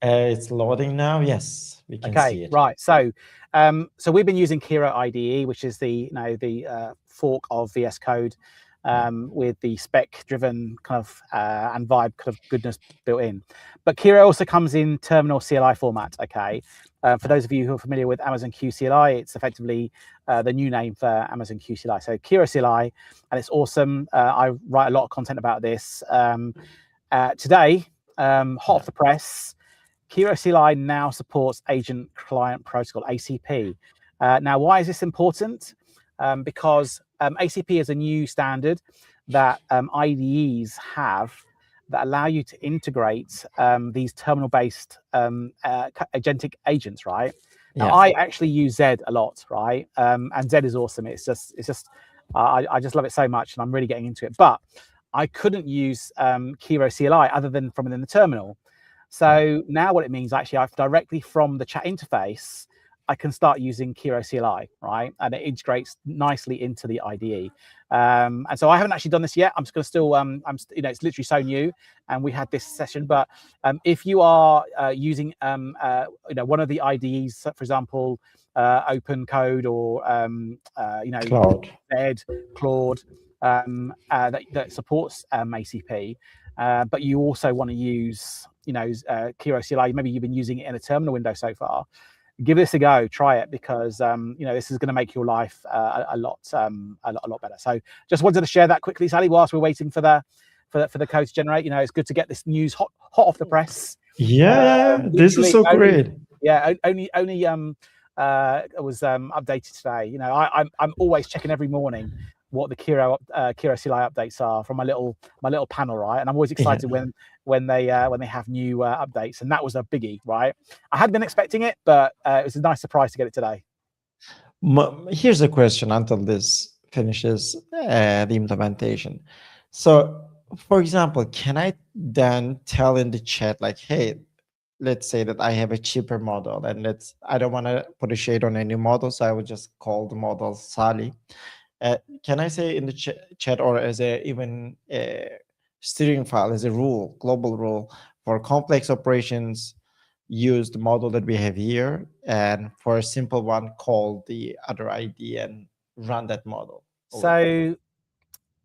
It's loading now. Yes, we can Okay, see it. right. So, so we've been using Kiro IDE, which is the fork of VS Code, with the spec-driven kind of and vibe kind of goodness built in. But Kiro also comes in terminal CLI format. Okay, for those of you who are familiar with Amazon QCLI, it's effectively the new name for Amazon QCLI. So Kiro CLI, and it's awesome. I write a lot of content about this today. Hot off the press. Kiro CLI now supports Agent Client Protocol, ACP. Now, why is this important? Because ACP is a new standard that IDEs have that allow you to integrate these terminal-based agentic agents, right? Now, Yeah. I actually use Z a lot, right? And Z is awesome. It's just I just love it so much, and I'm really getting into it. But I couldn't use Kiro CLI other than from within the terminal. So now what it means, actually, I've directly from the chat interface, I can start using Kiro CLI, right? And it integrates nicely into the IDE. And so I haven't actually done this yet. I'm just going to still, it's literally so new, and we had this session. But if you are using, one of the IDEs, for example, Open Code or, Cloud. Ed, Claude, that supports ACP, but you also want to use Kiro CLI, maybe you've been using it in a terminal window so far, give this a go, try it, because this is going to make your life a lot better. So just wanted to share that quickly, Sally, whilst we're waiting for the code to generate. It's good to get this news hot off the press. Yeah. This is so great. Yeah, only it was updated today. I'm always checking every morning what the Kiro CLI updates are from my little panel, right? And I'm always excited when they have new updates, and that was a biggie, right? I had been expecting it, but it was a nice surprise to get it today. Here's a question until this finishes the implementation. So, for example, can I then tell in the chat like, hey, let's say that I have a cheaper model, and I don't want to put a shade on any model, so I would just call the model Sally. Can I say in the chat or as even a steering file, as a rule, global rule, for complex operations, use the model that we have here, and for a simple one, call the other ID and run that model? So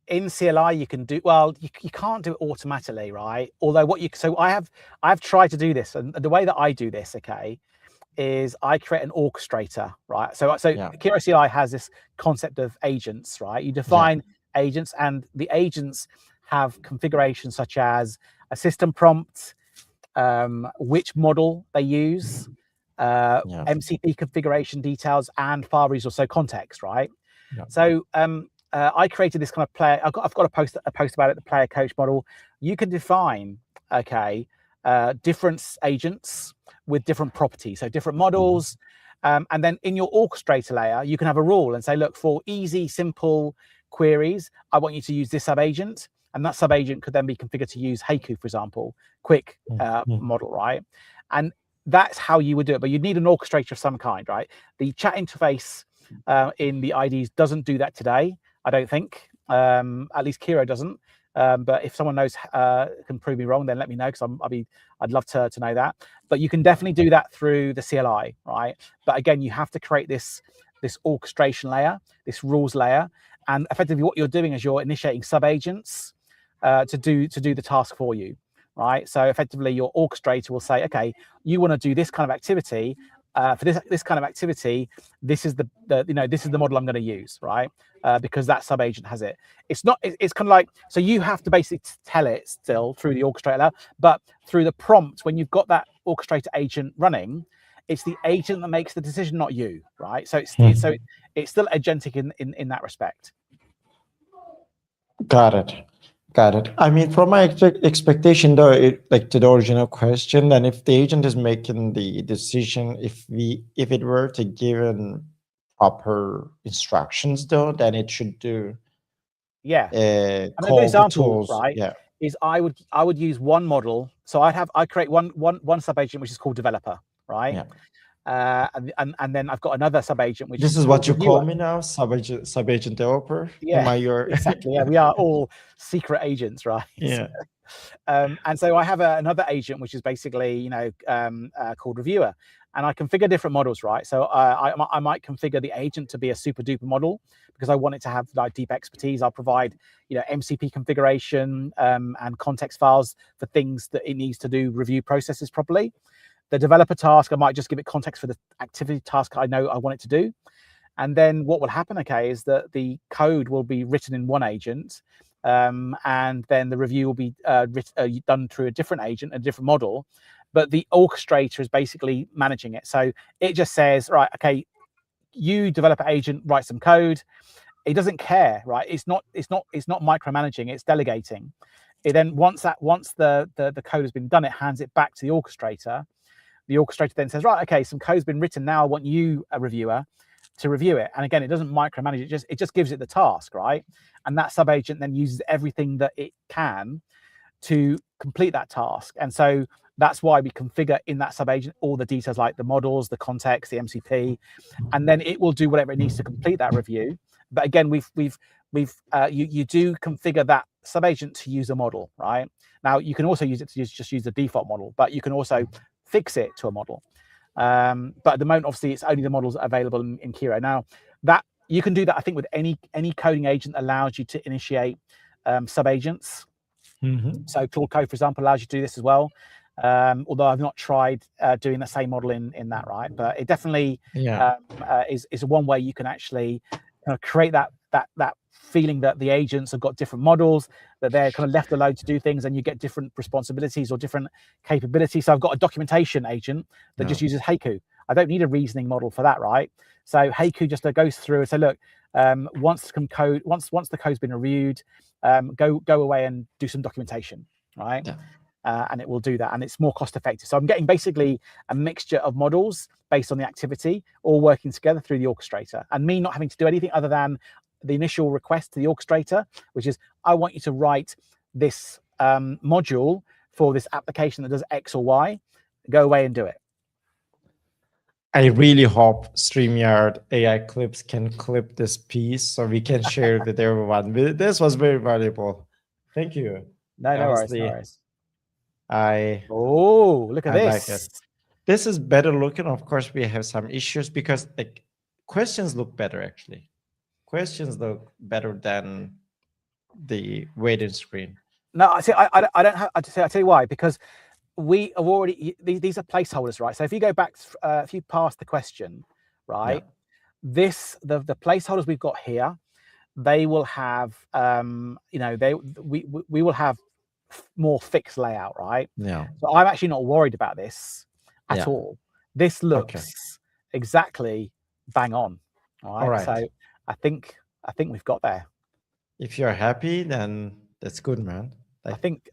in CLI, you can do, well, you can't do it automatically, right? Although I've tried to do this, and the way that I do this, okay, is I create an orchestrator, right? So Kiro CLI has this concept of agents, right? You define agents, and the agents have configurations such as a system prompt, which model they use, MCP configuration details, and file resource, so context, right? So I created this kind of player. I've got a post about it, the player coach model. You can define, different agents with different properties, so different models. And then in your orchestrator layer, you can have a rule and say, look, for easy, simple queries, I want you to use this sub agent. and that sub agent could then be configured to use Haiku, for example, quick model, right? And that's how you would do it, but you'd need an orchestrator of some kind, right? The chat interface in the IDs doesn't do that today, I don't think. At least Kiro doesn't. But if someone knows can prove me wrong, then let me know, because I'd love to know that. But you can definitely do that through the CLI, right? But again, you have to create this orchestration layer, this rules layer, and effectively what you're doing is you're initiating sub agents to do the task for you, right? So effectively, your orchestrator will say, okay, you want to do this kind of activity. For this kind of activity, this is the this is the model I'm going to use, right? Because that sub agent has it. It's kind of like, so you have to basically tell it still through the orchestrator, but through the prompt, when you've got that orchestrator agent running, it's the agent that makes the decision, not you, right? So it's still agentic in that respect. Got it. I mean, from my expectation, though, like to the original question, then if the agent is making the decision, if it were to given proper instructions, though, then it should do. Yeah. Call example, the tools, right? Yeah. Is I would use one model. So I create one sub agent which is called developer, right? Yeah. And then I've got another sub agent which This is what you call me now, sub agent developer. Yeah, Am I your exactly? Yeah, we are all secret agents, right? Yeah. And so I have another agent which is basically called reviewer, and I configure different models, right? So I might configure the agent to be a super duper model because I want it to have like deep expertise. I'll provide MCP configuration and context files for things that it needs to do review processes properly. The developer task, I might just give it context for the activity task I know I want it to do. And then what will happen, okay, is that the code will be written in one agent, and then the review will be done through a different agent, a different model. But the orchestrator is basically managing it. So it just says, right, okay, you developer agent, write some code. It doesn't care, right? It's not micromanaging, it's delegating. It then once the code has been done, it hands it back to the orchestrator. The orchestrator then says, right, okay, some code's been written. Now I want you, a reviewer, to review it. And again, it doesn't micromanage it, just gives it the task, right? And that sub agent then uses everything that it can to complete that task. And so that's why we configure in that sub agent all the details like the models, the context, the MCP, and then it will do whatever it needs to complete that review. But again, you do configure that sub agent to use a model, right? Now you can also use it to just use the default model, but you can also fix it to a model. But at the moment, obviously, it's only the models available in Kiro. Now, that you can do that, I think, with any coding agent allows you to initiate sub agents. So Claude Code, for example, allows you to do this as well. Although I've not tried doing the same model in that, right? But it definitely is one way you can actually create that feeling that the agents have got different models, that they're kind of left alone to do things, and you get different responsibilities or different capabilities. So I've got a documentation agent that just uses Haiku. I don't need a reasoning model for that, right? So Haiku just goes through and say, look, once the code's been reviewed, go away and do some documentation, right? Yeah. And it will do that, and it's more cost effective. So I'm getting basically a mixture of models based on the activity, all working together through the orchestrator, and me not having to do anything other than the initial request to the orchestrator, which is, I want you to write this module for this application that does X or Y. Go away and do it. I really hope StreamYard AI clips can clip this piece so we can share it with everyone. This was very valuable. Thank you. No worries. Look at this. Like it. This is better looking. Of course, we have some issues because like questions look better actually. Questions look better than the waiting screen. No, I don't have. I tell you why, because we have already, these are placeholders, right? So if you go back, if you pass the question, right, the placeholders we've got here, they will have, we will have more fixed layout, right? Yeah. So I'm actually not worried about this at all. This looks exactly bang on. All right. So I think we've got there. If you're happy, then that's good, man. I think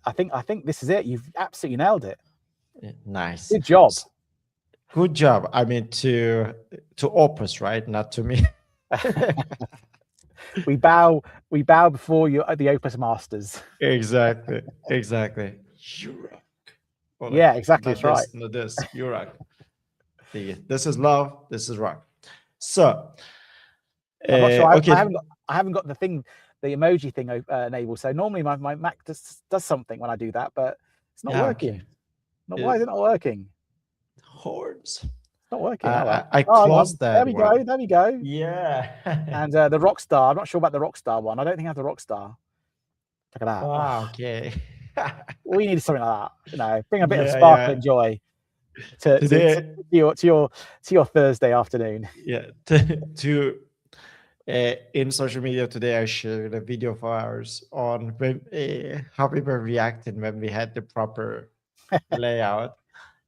this is it. You've absolutely nailed it. Nice. Good job. Good job. I mean, to Opus, right? Not to me. We bow before you at the Opus Masters. Exactly. Exactly. You rock. Or like, Yeah, exactly. not That's right. this, not this. You rock. This is love. This is rock. So, I'm not sure. okay. I haven't got the thing, the emoji thing enabled. So normally my Mac does something when I do that, but it's not Yeah, working. okay. Why is it not working? Hordes. It's not working. Oh well. I Oh, hang on. closed There that we go. one. There we go. Yeah. And the Rockstar. I'm not sure about the Rockstar one. I don't think I have the Rockstar. Look at that. Wow, Oh, okay. we need something like that. You know, bring a bit of Yeah, sparkle yeah. and joy to Today, your Thursday afternoon. yeah, to in social media today, I shared a video of ours on how we were reacting when we had the proper layout.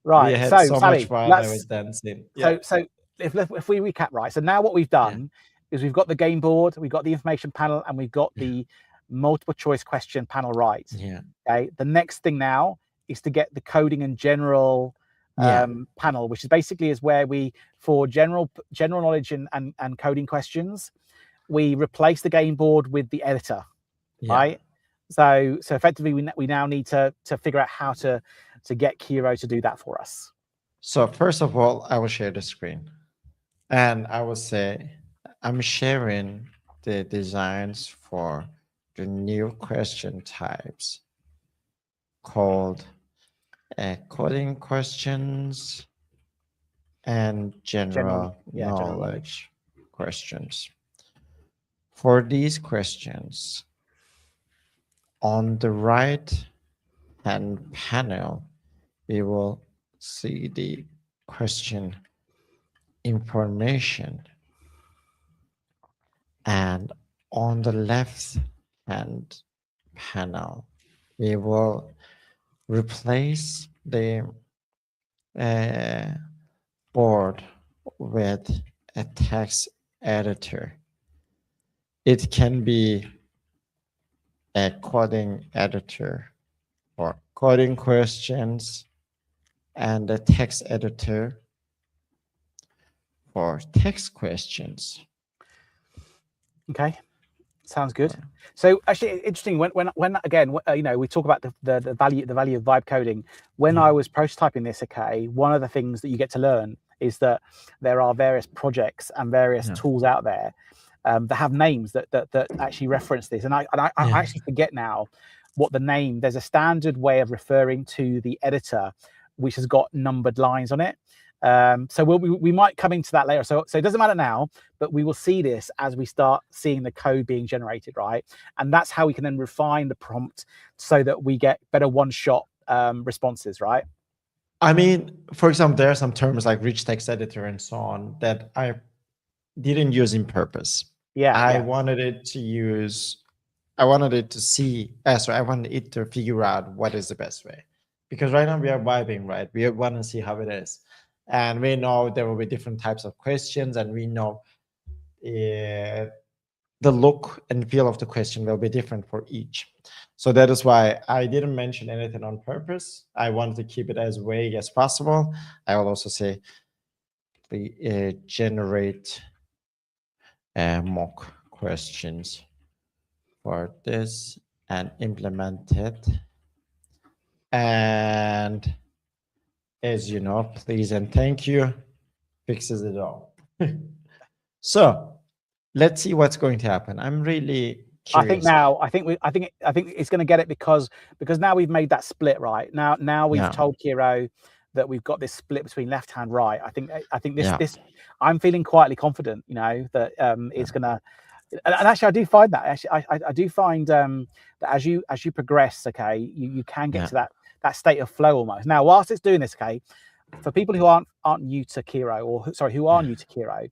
We Right. had So so much Sally, fun. I was let's dancing. Yeah, so if we recap, right, so now what we've yeah, done is we've got the game board, we've got the information panel, and we've got yeah, the multiple choice question panel right. yeah, Okay, the next thing now is to get the coding and general yeah, panel, which is basically is where we, for general knowledge and coding questions, we replace the game board with the editor, yeah. right? So effectively we now need to figure out how to get Kiro to do that for us. So first of all, I will share the screen, and I will say I'm sharing the designs for the new question types called coding questions and general General knowledge. knowledge questions. For these questions, on the right hand panel, we will see the question information. And on the left hand panel, we will replace the board with a text editor. It can be a coding editor for coding questions and a text editor for text questions. Okay, sounds good. So actually, interesting. When again, you know, we talk about the value of vibe coding. When I was prototyping this, okay, one of the things that you get to learn is that there are various projects and various tools out there that have names that actually reference this. And I actually forget now what the name. There's a standard way of referring to the editor, which has got numbered lines on it. So we might come into that later. So it doesn't matter now, but we will see this as we start seeing the code being generated, right? And that's how we can then refine the prompt so that we get better one-shot responses, right? I mean, for example, there are some terms like rich text editor and so on that I didn't use in purpose. I wanted it to use, I wanted it to see, sorry, I wanted it to figure out what is the best way. Because right now we are vibing, right? We want to see how it is. And we know there will be different types of questions, and we know the look and feel of the question will be different for each. So that is why I didn't mention anything on purpose. I wanted to keep it as vague as possible. I will also say generate mock questions for this and implement it. And as you know, please and thank you fixes it all. So let's see what's going to happen. I'm really curious. I think it's going to get it because now we've made that split, right? Now we've told Kiro that we've got this split between left hand, right. I think this I'm feeling quietly confident, you know, that it's gonna. And actually, I do find that I do find that as you progress, okay, you can get to that state of flow almost. Now, whilst it's doing this, okay, for people who aren't new to Kiro, or sorry, who are new to Kiro,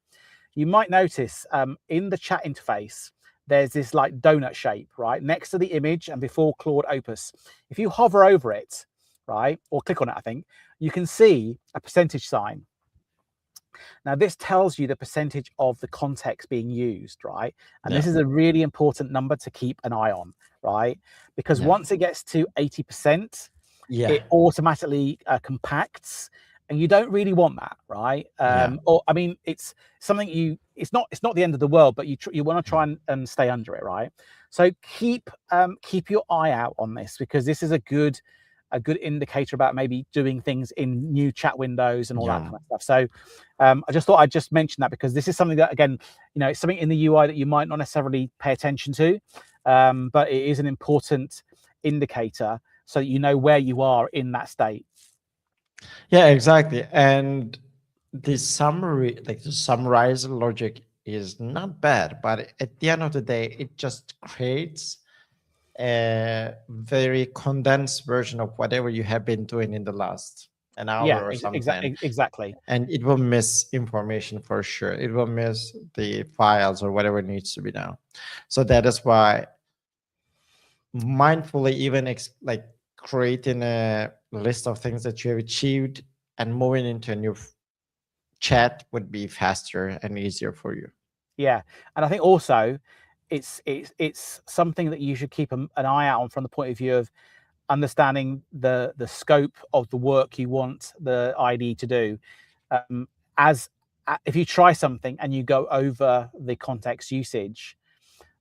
you might notice in the chat interface there's this like donut shape right next to the image and before Claude Opus. If you hover over it, right, or click on it, I think you can see a percentage sign. Now, this tells you the percentage of the context being used, right? And this is a really important number to keep an eye on, right? Because once it gets to 80%, it automatically compacts and you don't really want that, right? Yeah. Or I mean, it's something it's not the end of the world, but you want to try and stay under it, right? So keep your eye out on this, because this is a good indicator about maybe doing things in new chat windows and all that Yeah. kind of stuff. So I just thought I'd just mention that, because this is something that, again, it's something in the UI that you might not necessarily pay attention to, but it is an important indicator, so that you know where you are in that state. Yeah, exactly. And the summary, like the summarizer logic is not bad, but at the end of the day, it just creates a very condensed version of whatever you have been doing in the last an hour Yeah, or something. exactly. And it will miss information for sure. It will miss the files or whatever needs to be done. So that is why mindfully even like creating a list of things that you have achieved and moving into a new chat would be faster and easier for you. Yeah, and I think also it's something that you should keep an eye out on, from the point of view of understanding the scope of the work you want the IDE to do. As if you try something and you go over the context usage,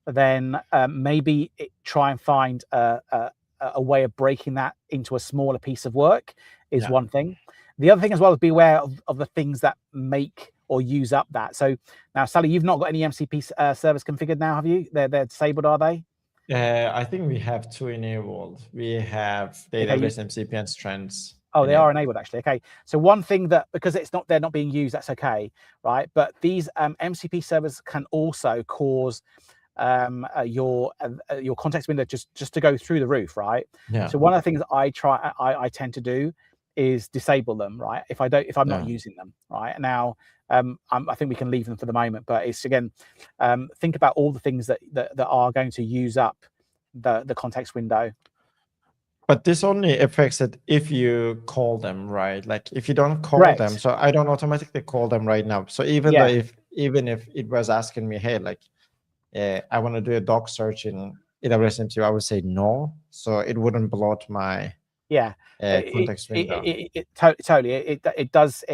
then maybe try and find a way of breaking that into a smaller piece of work is one thing. The other thing as well is be aware of the things that make or use up that. So now, Sally, you've not got any MCP servers configured now, have you? They're disabled, are they? I think we have two enabled. We have the AWS MCP and Strands. Oh, they are enabled actually. Okay. So one thing that, because they're not being used, that's okay, right? But these MCP servers can also cause your context window just to go through the roof, right? Yeah. So one of the things I tend to do is disable them, right? If I'm not using them, right? Now, I think we can leave them for the moment, but it's, again, think about all the things that are going to use up the context window. But this only affects it if you call them, right? Like if you don't call Correct. them, so I don't automatically call them right now. So even though even if it was asking me, hey, like I want to do a doc search in AWS MCP, I would say no, so it wouldn't bloat my context window. Totally, it does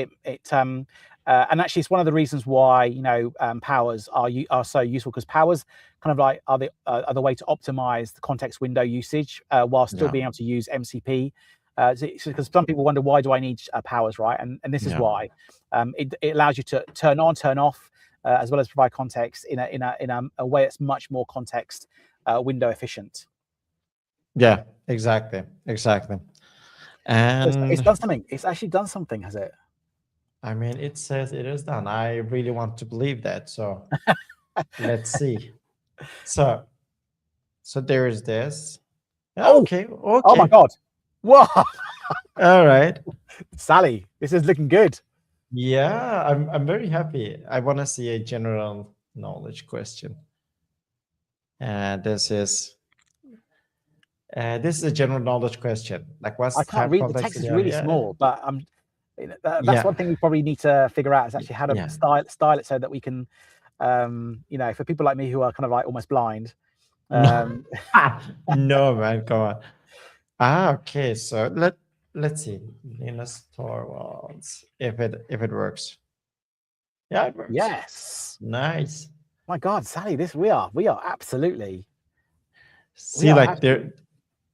and actually it's one of the reasons why powers are so useful, because powers kind of like are the way to optimize the context window usage while still being able to use MCP, because some people wonder, why do I need powers, right? And this is why. It allows you to turn on, turn off, as well as provide context in a way that's much more context window efficient. Yeah, exactly. And it's done something. It's actually done something, has it? I mean, it says it is done. I really want to believe that. So let's see. So there is this. Okay. Oh my God. Whoa. All right. Sally, this is looking good. Yeah, I'm very happy. I want to see a general knowledge question. This is a general knowledge question. Like, what's I can't read, the text is really small, but that's one thing we probably need to figure out, is actually how to style it so that we can, for people like me who are kind of like almost blind. No, man, come on. Okay, so let's see. Linus Torvalds, if it works. Yeah, it works. Yes. Nice. My God, Sally, we are absolutely. See, like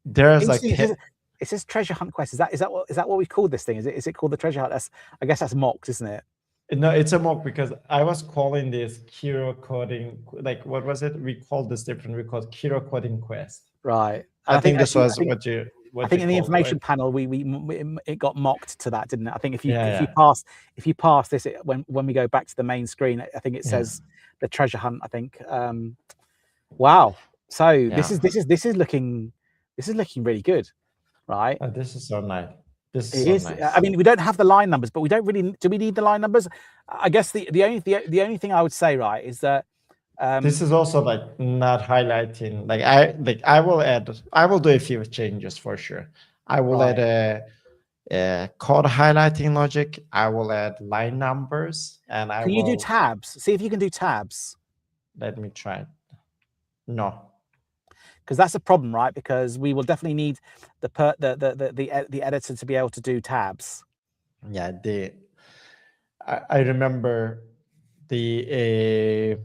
there's like it says treasure hunt quest. Is that what we called this thing? Is it called the treasure hunt? I guess that's mocks, isn't it? No, it's a mock, because I was calling this Kiro coding, like, what was it? We called this different. We called Kiro coding quest. Right. I think this was what you. I think in the information panel it got mocked to that, didn't it? I think if you pass this when we go back to the main screen, I think it says the treasure hunt. I think. Wow. So this is looking really good, right? Oh, this is so nice. This is so nice. I mean, we don't have the line numbers, but we don't really. Do we need the line numbers? I guess the only thing I would say, right, is that this is also like not highlighting. I will do a few changes for sure. I will add a code highlighting logic. I will add line numbers, and Can you do tabs? See if you can do tabs. Let me try it. No. Because that's a problem, right? Because we will definitely need the editor to be able to do tabs. Yeah, I remember the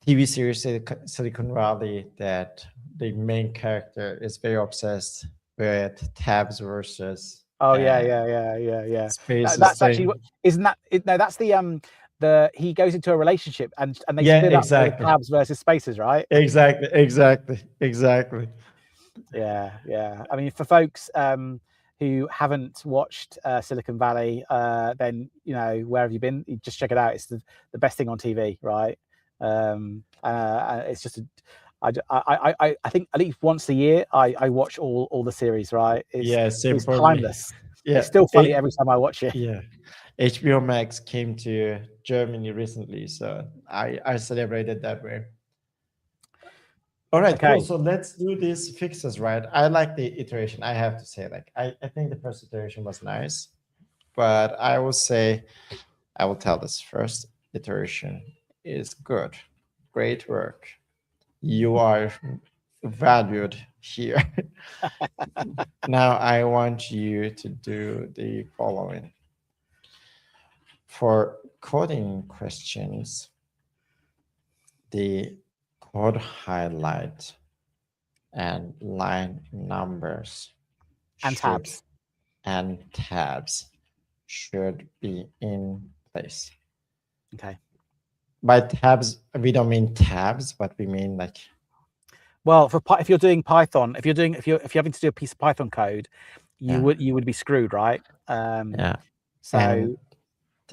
TV series Silicon Valley that the main character is very obsessed with tabs versus Oh yeah. spaces That's actually thing. isn't that no? That's the he goes into a relationship and they Yeah, split up over exactly. tabs versus spaces, right? Exactly. Yeah. I mean, for folks who haven't watched Silicon Valley, then where have you been? You just check it out. It's the best thing on TV, right? It's just I think at least once a year I watch all the series, right? Yeah, same It's for me. timeless. Yeah, It's still funny every time I watch it. yeah. HBO Max came to Germany recently, so I celebrated that way. All right, cool. Okay. So let's do these fixes, right? I like the iteration. I have to say, like, I think the first iteration was nice, but I will say, I will tell this first iteration is good. Great work. You are valued here. Now I want you to do the following. For coding questions, the code highlight and line numbers And should tabs. and tabs should be in place. Okay. By tabs, we don't mean tabs, but we mean like, Well, if you're doing Python, if you're having to do a piece of Python code, yeah, you would be screwed, right? yeah. So And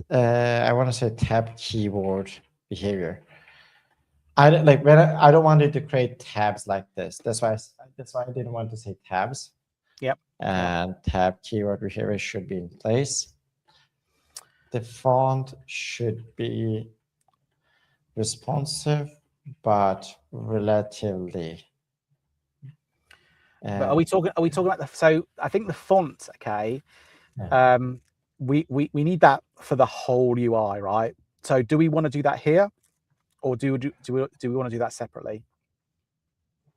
I want to say tab keyword behavior. I don't- like when I don't want it to create tabs like this. That's why I didn't want to say tabs. yep. And tab keyword behavior should be in place. The font should be responsive, but relatively. But are we talking about so I think the font, okay. Yeah. We need that for the whole UI, right? So do we want to do that here, or do we want to do that separately?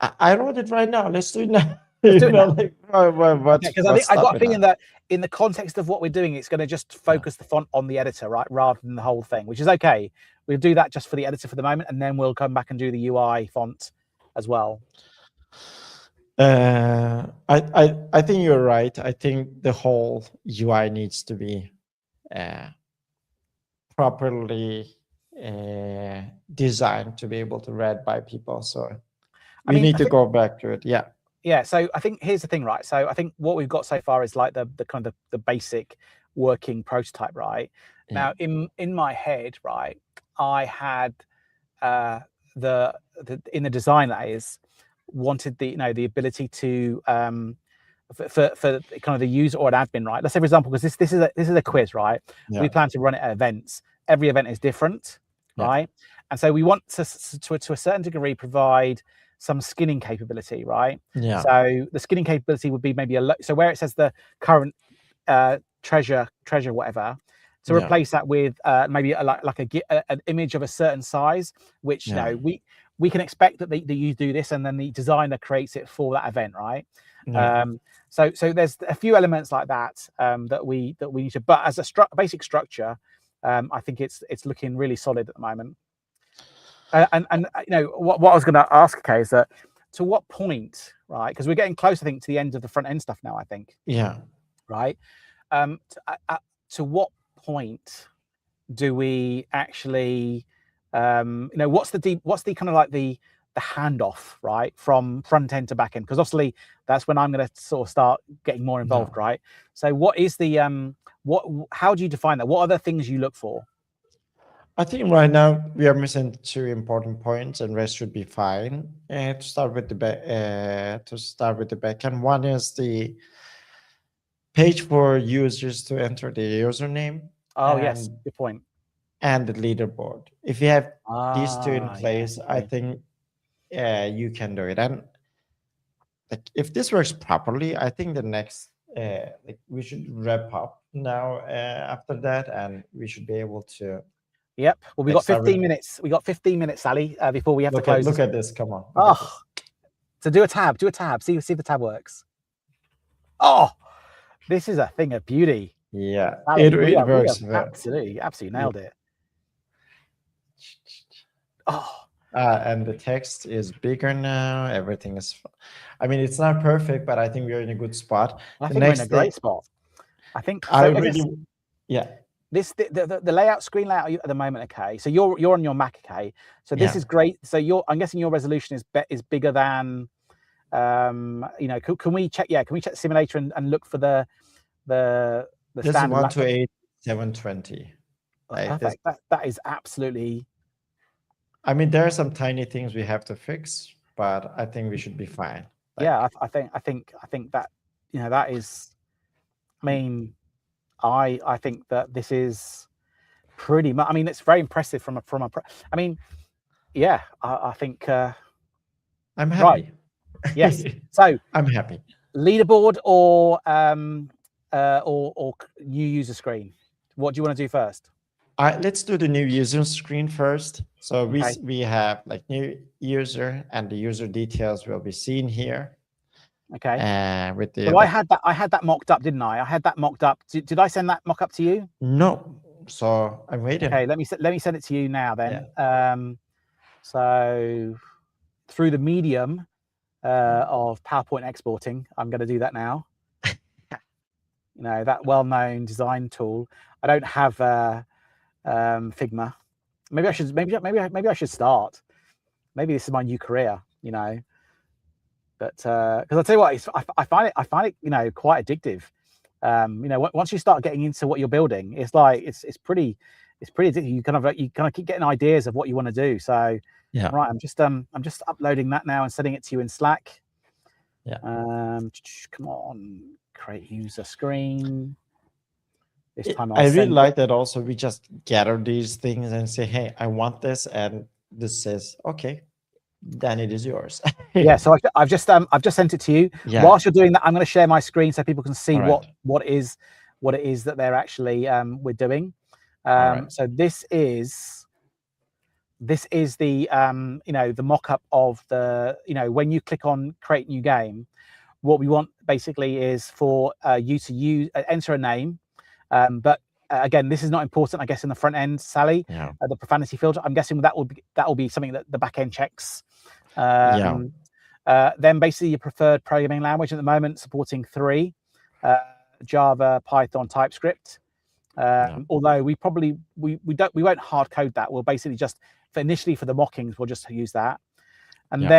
I wrote it right now. Let's do it now. Let's do it now. Like, Okay, because I think what's I've got a stopping feeling us? that in the context of what we're doing, it's going to just focus the font on the editor, right, rather than the whole thing, which is okay. We'll do that just for the editor for the moment, and then we'll come back and do the UI font as well. I think you're right. I think the whole UI needs to be properly designed to be able to read by people. So we need to go back to it. Yeah. Yeah. So I think here's the thing, right? So I think what we've got so far is like the kind of the basic working prototype, right? Yeah. Now in my head, right, I had the in the design that is wanted the the ability to for kind of the user or an admin, right? Let's say, for example, because this is a quiz, right? Yeah. We plan to run it at events. Every event is different, right? And so we want to a certain degree provide some skinning capability, right? Yeah. So the skinning capability would be maybe so where it says the current treasure whatever, to replace that with maybe like an image of a certain size, which we can expect that you do this, and then the designer creates it for that event, right? So there's a few elements like that that we need to, but as a basic structure, I think it's looking really solid at the moment. And what I was going to ask, okay, is that to what point, right? Because we're getting close, I think, to the end of the front end stuff now, I think. Yeah. Right. To what point do we actually, what's the kind of like the handoff, right, from front end to back end? Because obviously that's when I'm going to sort of start getting more involved, right? So what is the how do you define that? What are the things you look for? I think right now we are missing two important points, and rest should be fine. To start with the backend, one is the page for users to enter the username. Oh, yes, good point. And the leaderboard. If you have these two in place, I think you can do it. And like if this works properly, I think the next like we should wrap up now after that, and we should be able to. Yep. Well, we got 15 minutes. We got 15 minutes, Sally, before we have to close. Look at this. Come on. Oh, so do a tab. See if the tab works. Oh, This is a thing of beauty. Yeah, Ali, it we works have well. absolutely Yeah. nailed it. Oh, And the text is bigger now. Everything is, I mean, it's not perfect, but I think we're in a good spot. I The think we're in next a great thing, spot. I think I so. really, yeah, This the layout, screen layout at the moment. Okay, so you're on your Mac. Okay, so this yeah. is great. So I'm guessing your resolution is bigger than, you know. Can we check? Yeah, can we check the simulator and look for the This is standard laptop? 128 720. That's perfect. That is absolutely. I mean, there are some tiny things we have to fix, but I think we should be fine. Yeah, I think that, you know, that is. I mean, I think that this is pretty much. I mean, it's very impressive from a. I mean, yeah, I think. I'm Right. happy. Yes. So I'm happy. leaderboard or new user screen. What do you want to do first? Let's do the new user screen first. So Okay. we have like new user, and the user details will be seen here. Okay. And with the So I had that mocked up, didn't I? I had that mocked up. Did I send that mock up to you? no. So I'm waiting. Okay. Let me send it to you now then. Yeah. So through the medium of PowerPoint exporting, I'm going to do that now. You know, that well-known design tool. I don't have Figma. Maybe I should. Maybe I should start. Maybe this is my new career. You know. But because I'll tell you what, I find it, you know, quite addictive. You know, once you start getting into what you're building, it's like it's pretty addictive. You kind of keep getting ideas of what you want to do. So yeah, right, I'm just uploading that now and sending it to you in Slack. Yeah. Come on, create user screen. This time I really like that. Also, we just gather these things and say, "Hey, I want this," and this says, "Okay, then it is yours." Yeah, so I've just sent it to you. Yeah. Whilst you're doing that, I'm going to share my screen so people can see right. what it is that they're actually we're doing. right. So this is the you know, the mock-up of the, you know, when you click on create new game, what we want basically is for you to enter a name, but again, this is not important, I guess, in the front end, Sally. Yeah. The profanity filter, I'm guessing that will be something that the back end checks. Yeah. Then basically your preferred programming language at the moment, supporting 3, Java, Python, TypeScript. Although we won't hard code that. We'll basically just, initially for the mockings, we'll just use that. And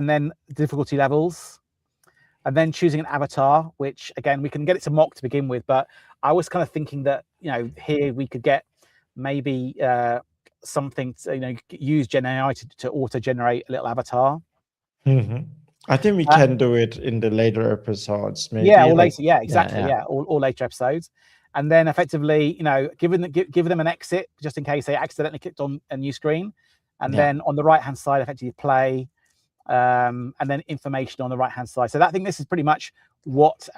then difficulty levels, and then choosing an avatar, which again, we can get it to mock to begin with, but I was kind of thinking that, you know, here we could get maybe something to, you know, use Gen AI to auto generate a little avatar. I think we can do it in the later episodes, maybe. Yeah, or later. Yeah, exactly. Yeah, or later episodes, and then effectively, you know, give them an exit just in case they accidentally clicked on a new screen, and then on the right hand side, effectively play, and then information on the right hand side. So I think this is pretty much what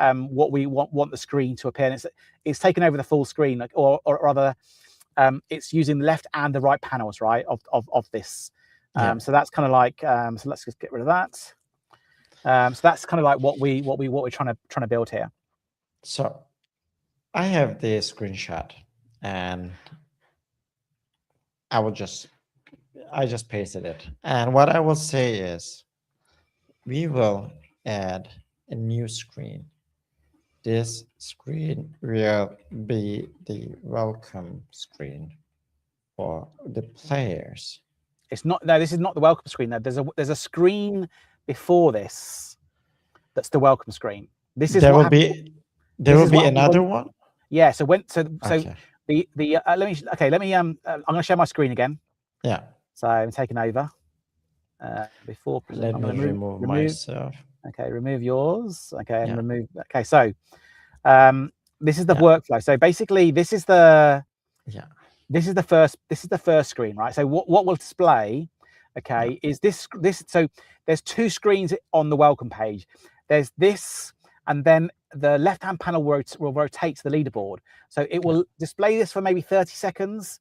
we want the screen to appear. And it's taken over the full screen, like, or rather, it's using the left and the right panels, right, of this. So that's kind of like, so let's just get rid of that. So that's kind of like what we're trying to build here. So I have the screenshot, and I just pasted it. And what I will say is, we will add a new screen. This screen will be the welcome screen for the players. It's not. No, this is not the welcome screen. There's a screen before this. That's the welcome screen. This is there will be another one. Yeah. So the let me I'm going to share my screen again. Yeah. So I'm taking over. Before let me remove myself. Okay, remove yours. Okay, and remove. Okay, so this is the workflow. So basically, this is the first screen, right? So what will display, okay, is this. So there's 2 screens on the welcome page. There's this, and then the left-hand panel will rotate to the leaderboard. So it will display this for maybe 30 seconds,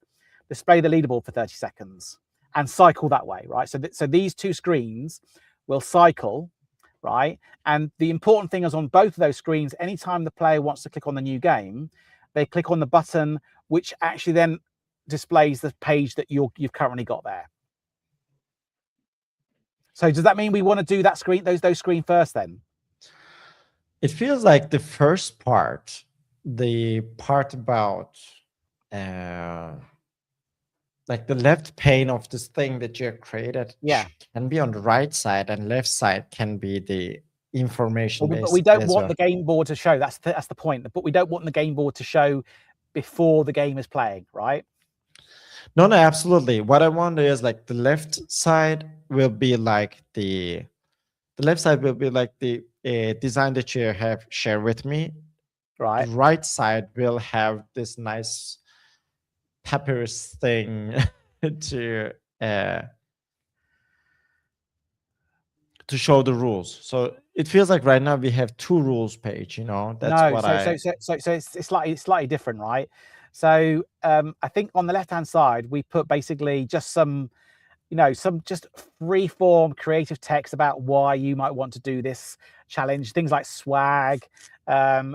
display the leaderboard for 30 seconds, and cycle that way, right? So these 2 screens will cycle right? And the important thing is on both of those screens, anytime the player wants to click on the new game, they click on the button, which actually then displays the page that you've currently got there. So does that mean we want to do that screen, those screen first then? It feels like the first part, the part about like the left pane of this thing that you created, Yeah, can be on the right side, and left side can be the information but based we don't as want well. the game board to show. That's the point. But we don't want the game board to show before the game is playing, right? No, absolutely. What I want is like the left side will be like the left side will be like the design that you have shared with me. Right. The right side will have this nice papyrus thing to show the rules. So it feels like right now we have two rules page. That's No, what so it's slightly different, right? So I think on the left hand side we put basically just some just free form creative text about why you might want to do this challenge, things like swag,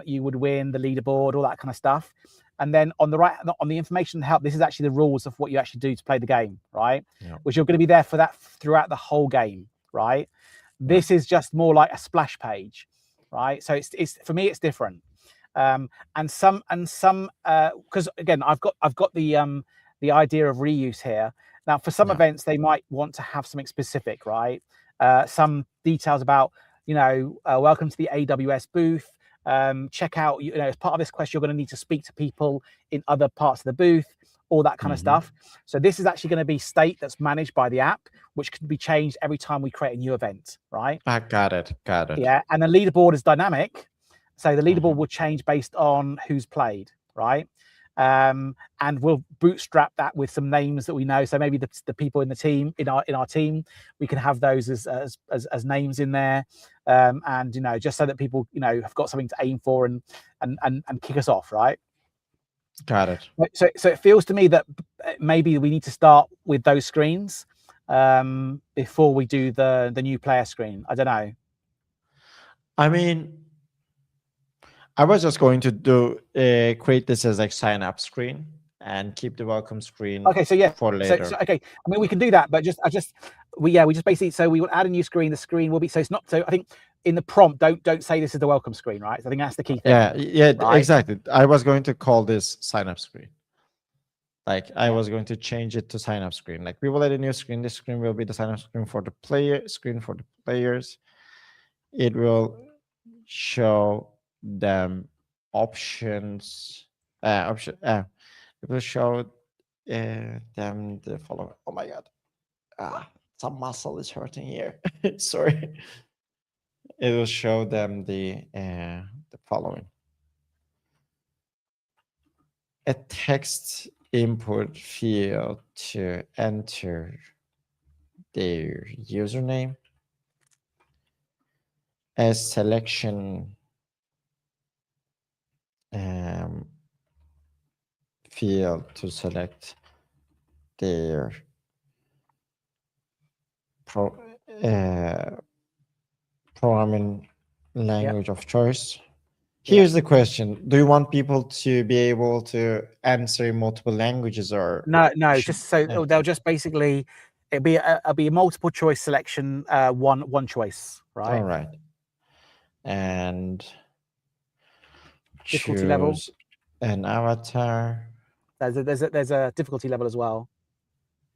you would win the leaderboard, all that kind of stuff. And then on the right, on the information help, this is actually the rules of what you actually do to play the game, right? Yeah. Which you're going to be there for that throughout the whole game, right? This is just more like a splash page, right? So it's for me it's different. And some because again I've got the idea of reuse here. Now, for some events, they might want to have something specific, right? Some details about, welcome to the AWS booth. Check out, as part of this quest, you're going to need to speak to people in other parts of the booth, all that kind of stuff. So this is actually going to be state that's managed by the app, which can be changed every time we create a new event, right? I got it. Yeah, and the leaderboard is dynamic. So the leaderboard will change based on who's played, right? And we'll bootstrap that with some names that we know. So maybe the people in the team, in our team, we can have those as names in there, and just so that people have got something to aim for and kick us off, right? Got it. So it feels to me that maybe we need to start with those screens before we do the new player screen. I don't know. I mean, I was just going to do create this as like sign up screen and keep the welcome screen. Okay, so yeah, for later. So okay, I mean we can do that, but we just basically, so we will add a new screen. The screen will be, so it's not, so I think in the prompt don't say this is the welcome screen, right? So I think that's the key thing. Yeah, right? Exactly. I was going to call this sign up screen. Like I was going to change it to sign up screen. Like we will add a new screen. This screen will be the sign up screen for the players. It will show them options. It will show them the following. Oh my god! Some muscle is hurting here. Sorry. It will show them the following: a text input field to enter their username, a selection field to select their programming language of choice. Here's the question: do you want people to be able to answer in multiple languages, or no? Just so they'll just basically, it'll be a multiple choice selection, one choice, right? All right. And difficulty level, an avatar. There's a difficulty level as well.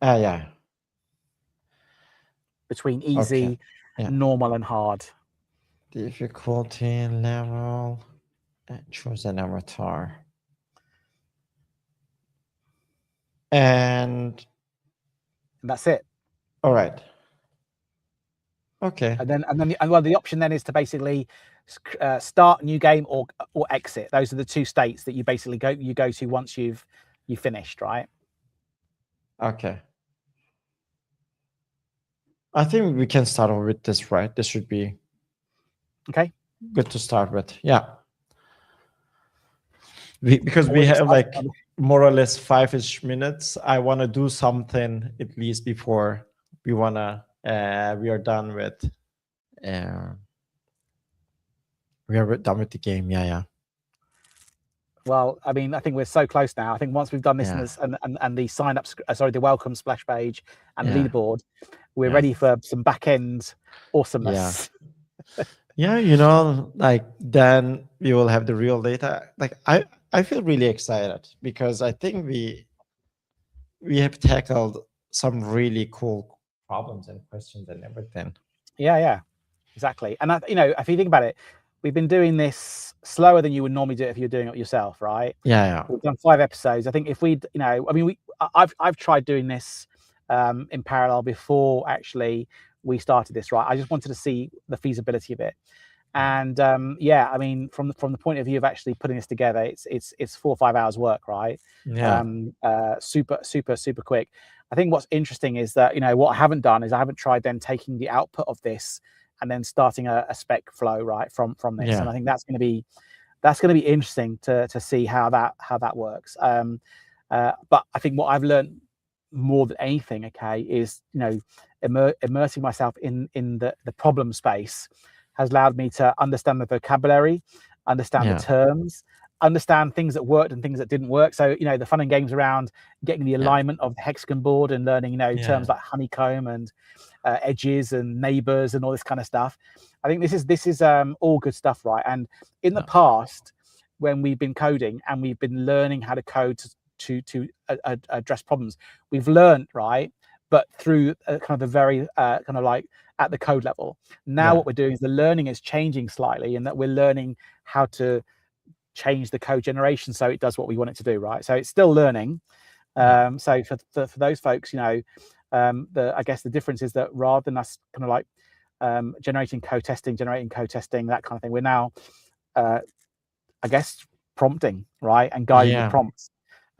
Yeah. Between easy, normal, and hard. Difficulty level. Choose an avatar. And that's it. All right. Okay. And then the option then is to basically start new game or exit. Those are the two states that you basically go to once you've finished, right? Okay. I think we can start off with this, right? This should be okay. Good to start with. Yeah. Because we have like more or less 5-ish minutes. I want to do something at least before we are done with We are done with the game. Yeah. Well, I mean, I think we're so close now. I think once we've done this Yeah. and the sign up, sorry, the welcome splash page and the Yeah. leaderboard, we're Yeah. ready for some back end Yeah. awesomeness. Yeah. Like then we will have the real data. Like I feel really excited because I think we have tackled some really cool problems and questions and everything. Yeah, exactly. And if you think about it, we've been doing this slower than you would normally do it if you're doing it yourself, right? Yeah. We've done 5 episodes. I think if we'd, I mean, I've tried doing this in parallel before actually we started this, right? I just wanted to see the feasibility of it. And I mean, from the point of view of actually putting this together, it's 4 or 5 hours work, right? Yeah. Super quick. I think what's interesting is that what I haven't done is I haven't tried then taking the output of this and then starting a spec flow right from this. Yeah. And I think that's going to be interesting to see how that works. But I think what I've learned more than anything, okay, is immersing myself in the problem space has allowed me to understand the vocabulary, understand the terms, understand things that worked and things that didn't work. So the fun and games around getting the alignment of the hexagon board and learning terms like honeycomb and edges and neighbors and all this kind of stuff. I think this is all good stuff, right? And in the past, when we've been coding and we've been learning how to code to address problems, we've learned, right, but through kind of the very kind of like at the code level. Now what we're doing is the learning is changing slightly, and that we're learning how to change the code generation so it does what we want it to do, right? So it's still learning. So for those folks, I guess the difference is that rather than us kind of like generating code testing, that kind of thing, we're now I guess prompting, right, and guiding with prompts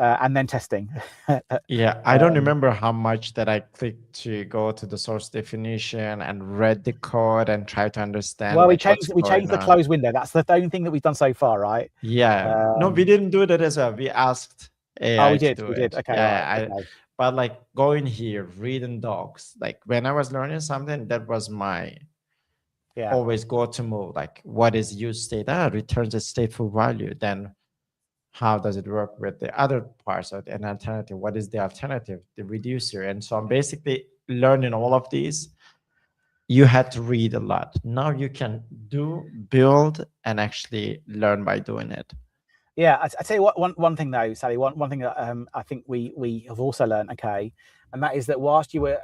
and then testing. I don't remember how much that I clicked to go to the source definition and read the code and try to understand. Well, like, we changed the close window. That's the only thing that we've done so far, right? No, we didn't do that as well. We asked AI we to did. do We it. did. Okay, right. Okay. But like going here, reading docs, like when I was learning something, that was my always go to move. Like, what is use state? Returns a stateful value. Then how does it work with the other parts of an alternative? What is the alternative, the reducer? And so I'm basically learning all of these. You had to read a lot. Now you can build and actually learn by doing it. Yeah, I tell you what. One thing though, Sally. One thing that I think we have also learned, okay, and that is that whilst you were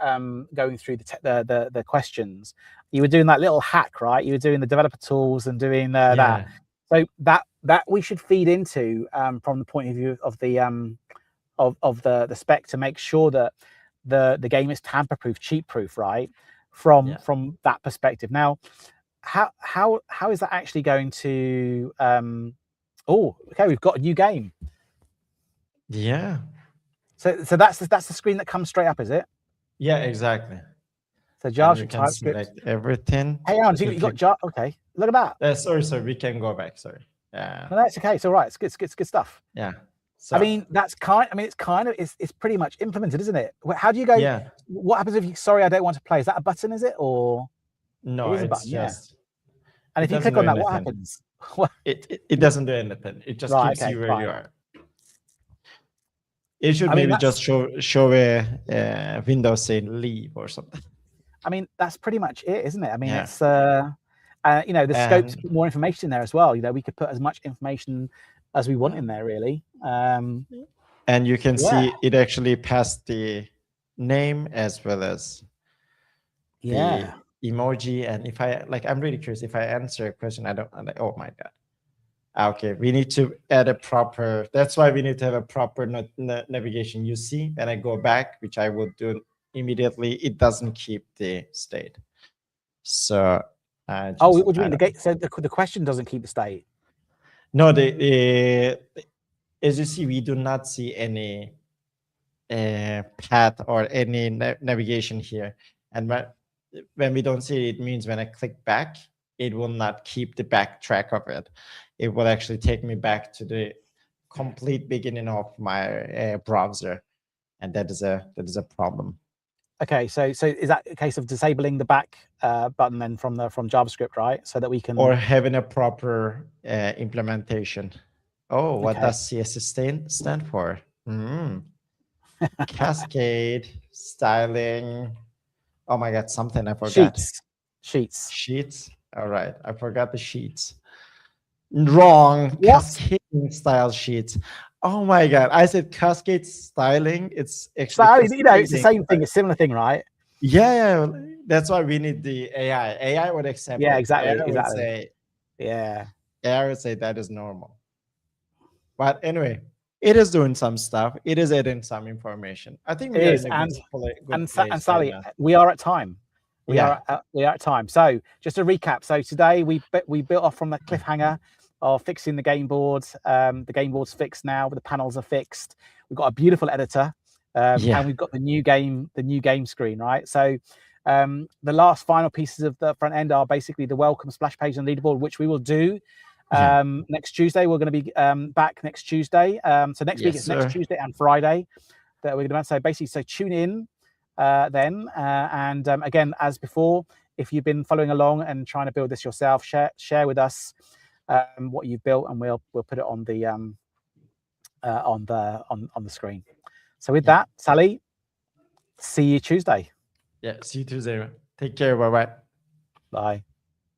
going through the questions, you were doing that little hack, right? You were doing the developer tools and doing that. So that we should feed into from the point of view of the of the spec to make sure that the game is tamper-proof, cheat-proof, right? From that perspective. Now, how is that actually going to oh, okay, we've got a new game. Yeah. So that's the screen that comes straight up, is it? Yeah, exactly. So JavaScript, TypeScript, everything. Hey, you got Java. Okay, look at that. Sorry, we can go back. Sorry. No, that's okay. It's all right. It's good stuff. Yeah. So, I mean, it's pretty much implemented, isn't it? How do you go? Yeah. What happens if you? Sorry, I don't want to play. Is that a button? Is it or? No, it's a button. Just. Yeah. And if you click on that, what happens? It doesn't do anything. It just keeps you where you are. It should maybe just show a window saying leave or something. I mean, that's pretty much it, isn't it? I mean, it's the scope to put more information in there as well. We could put as much information as we want in there, really. And you can see it actually passed the name as well as the emoji. And if I'm really curious, if I answer a question, I'm like, oh my God. Okay, we need to add a proper, that's why we need to have a proper navigation. You see, when I go back, which I would do immediately, it doesn't keep the state. So, what do you mean? The gate? So the question doesn't keep the state? No, as you see, we do not see any path or any navigation here. And when we don't see it, it means when I click back, it will not keep the back track of it. It will actually take me back to the complete beginning of my browser, and that is a problem. Okay, so is that a case of disabling the back button then from JavaScript, right? So that we can, or having a proper implementation. Oh, what okay. does CSS stand for? Cascade, styling. Oh my God, something I forgot. Sheets. Sheets. All right, I forgot the sheets. Wrong. What? Cascading style sheets. Oh my God, I said cascade styling. It's actually So, you know, it's the cascading. same thing, a similar thing, right? Yeah, that's why we need the AI. AI would accept Yeah, it. exactly, AI would exactly. say, Yeah. AI would say that is normal. But anyway, it is doing some stuff. It is adding some information. I think It we are is. in a good And place right Sally, now. we are at time. We Yeah. are at time. So just to recap, so today we built off from the cliffhanger of fixing the game board. The game board's fixed now, the panels are fixed. We've got a beautiful editor, and we've got the new game screen, right? So the last final pieces of the front end are basically the welcome splash page and leaderboard, which we will do next Tuesday. We're going to be back next Tuesday. So next week it's next Tuesday and Friday that we're going to. So basically, so tune in then, and again, as before, if you've been following along and trying to build this yourself, share with us what you've built, and we'll put it on the screen. So with that, Sally, see you Tuesday. Yeah, see you Tuesday. Take care. Bye-bye. Bye.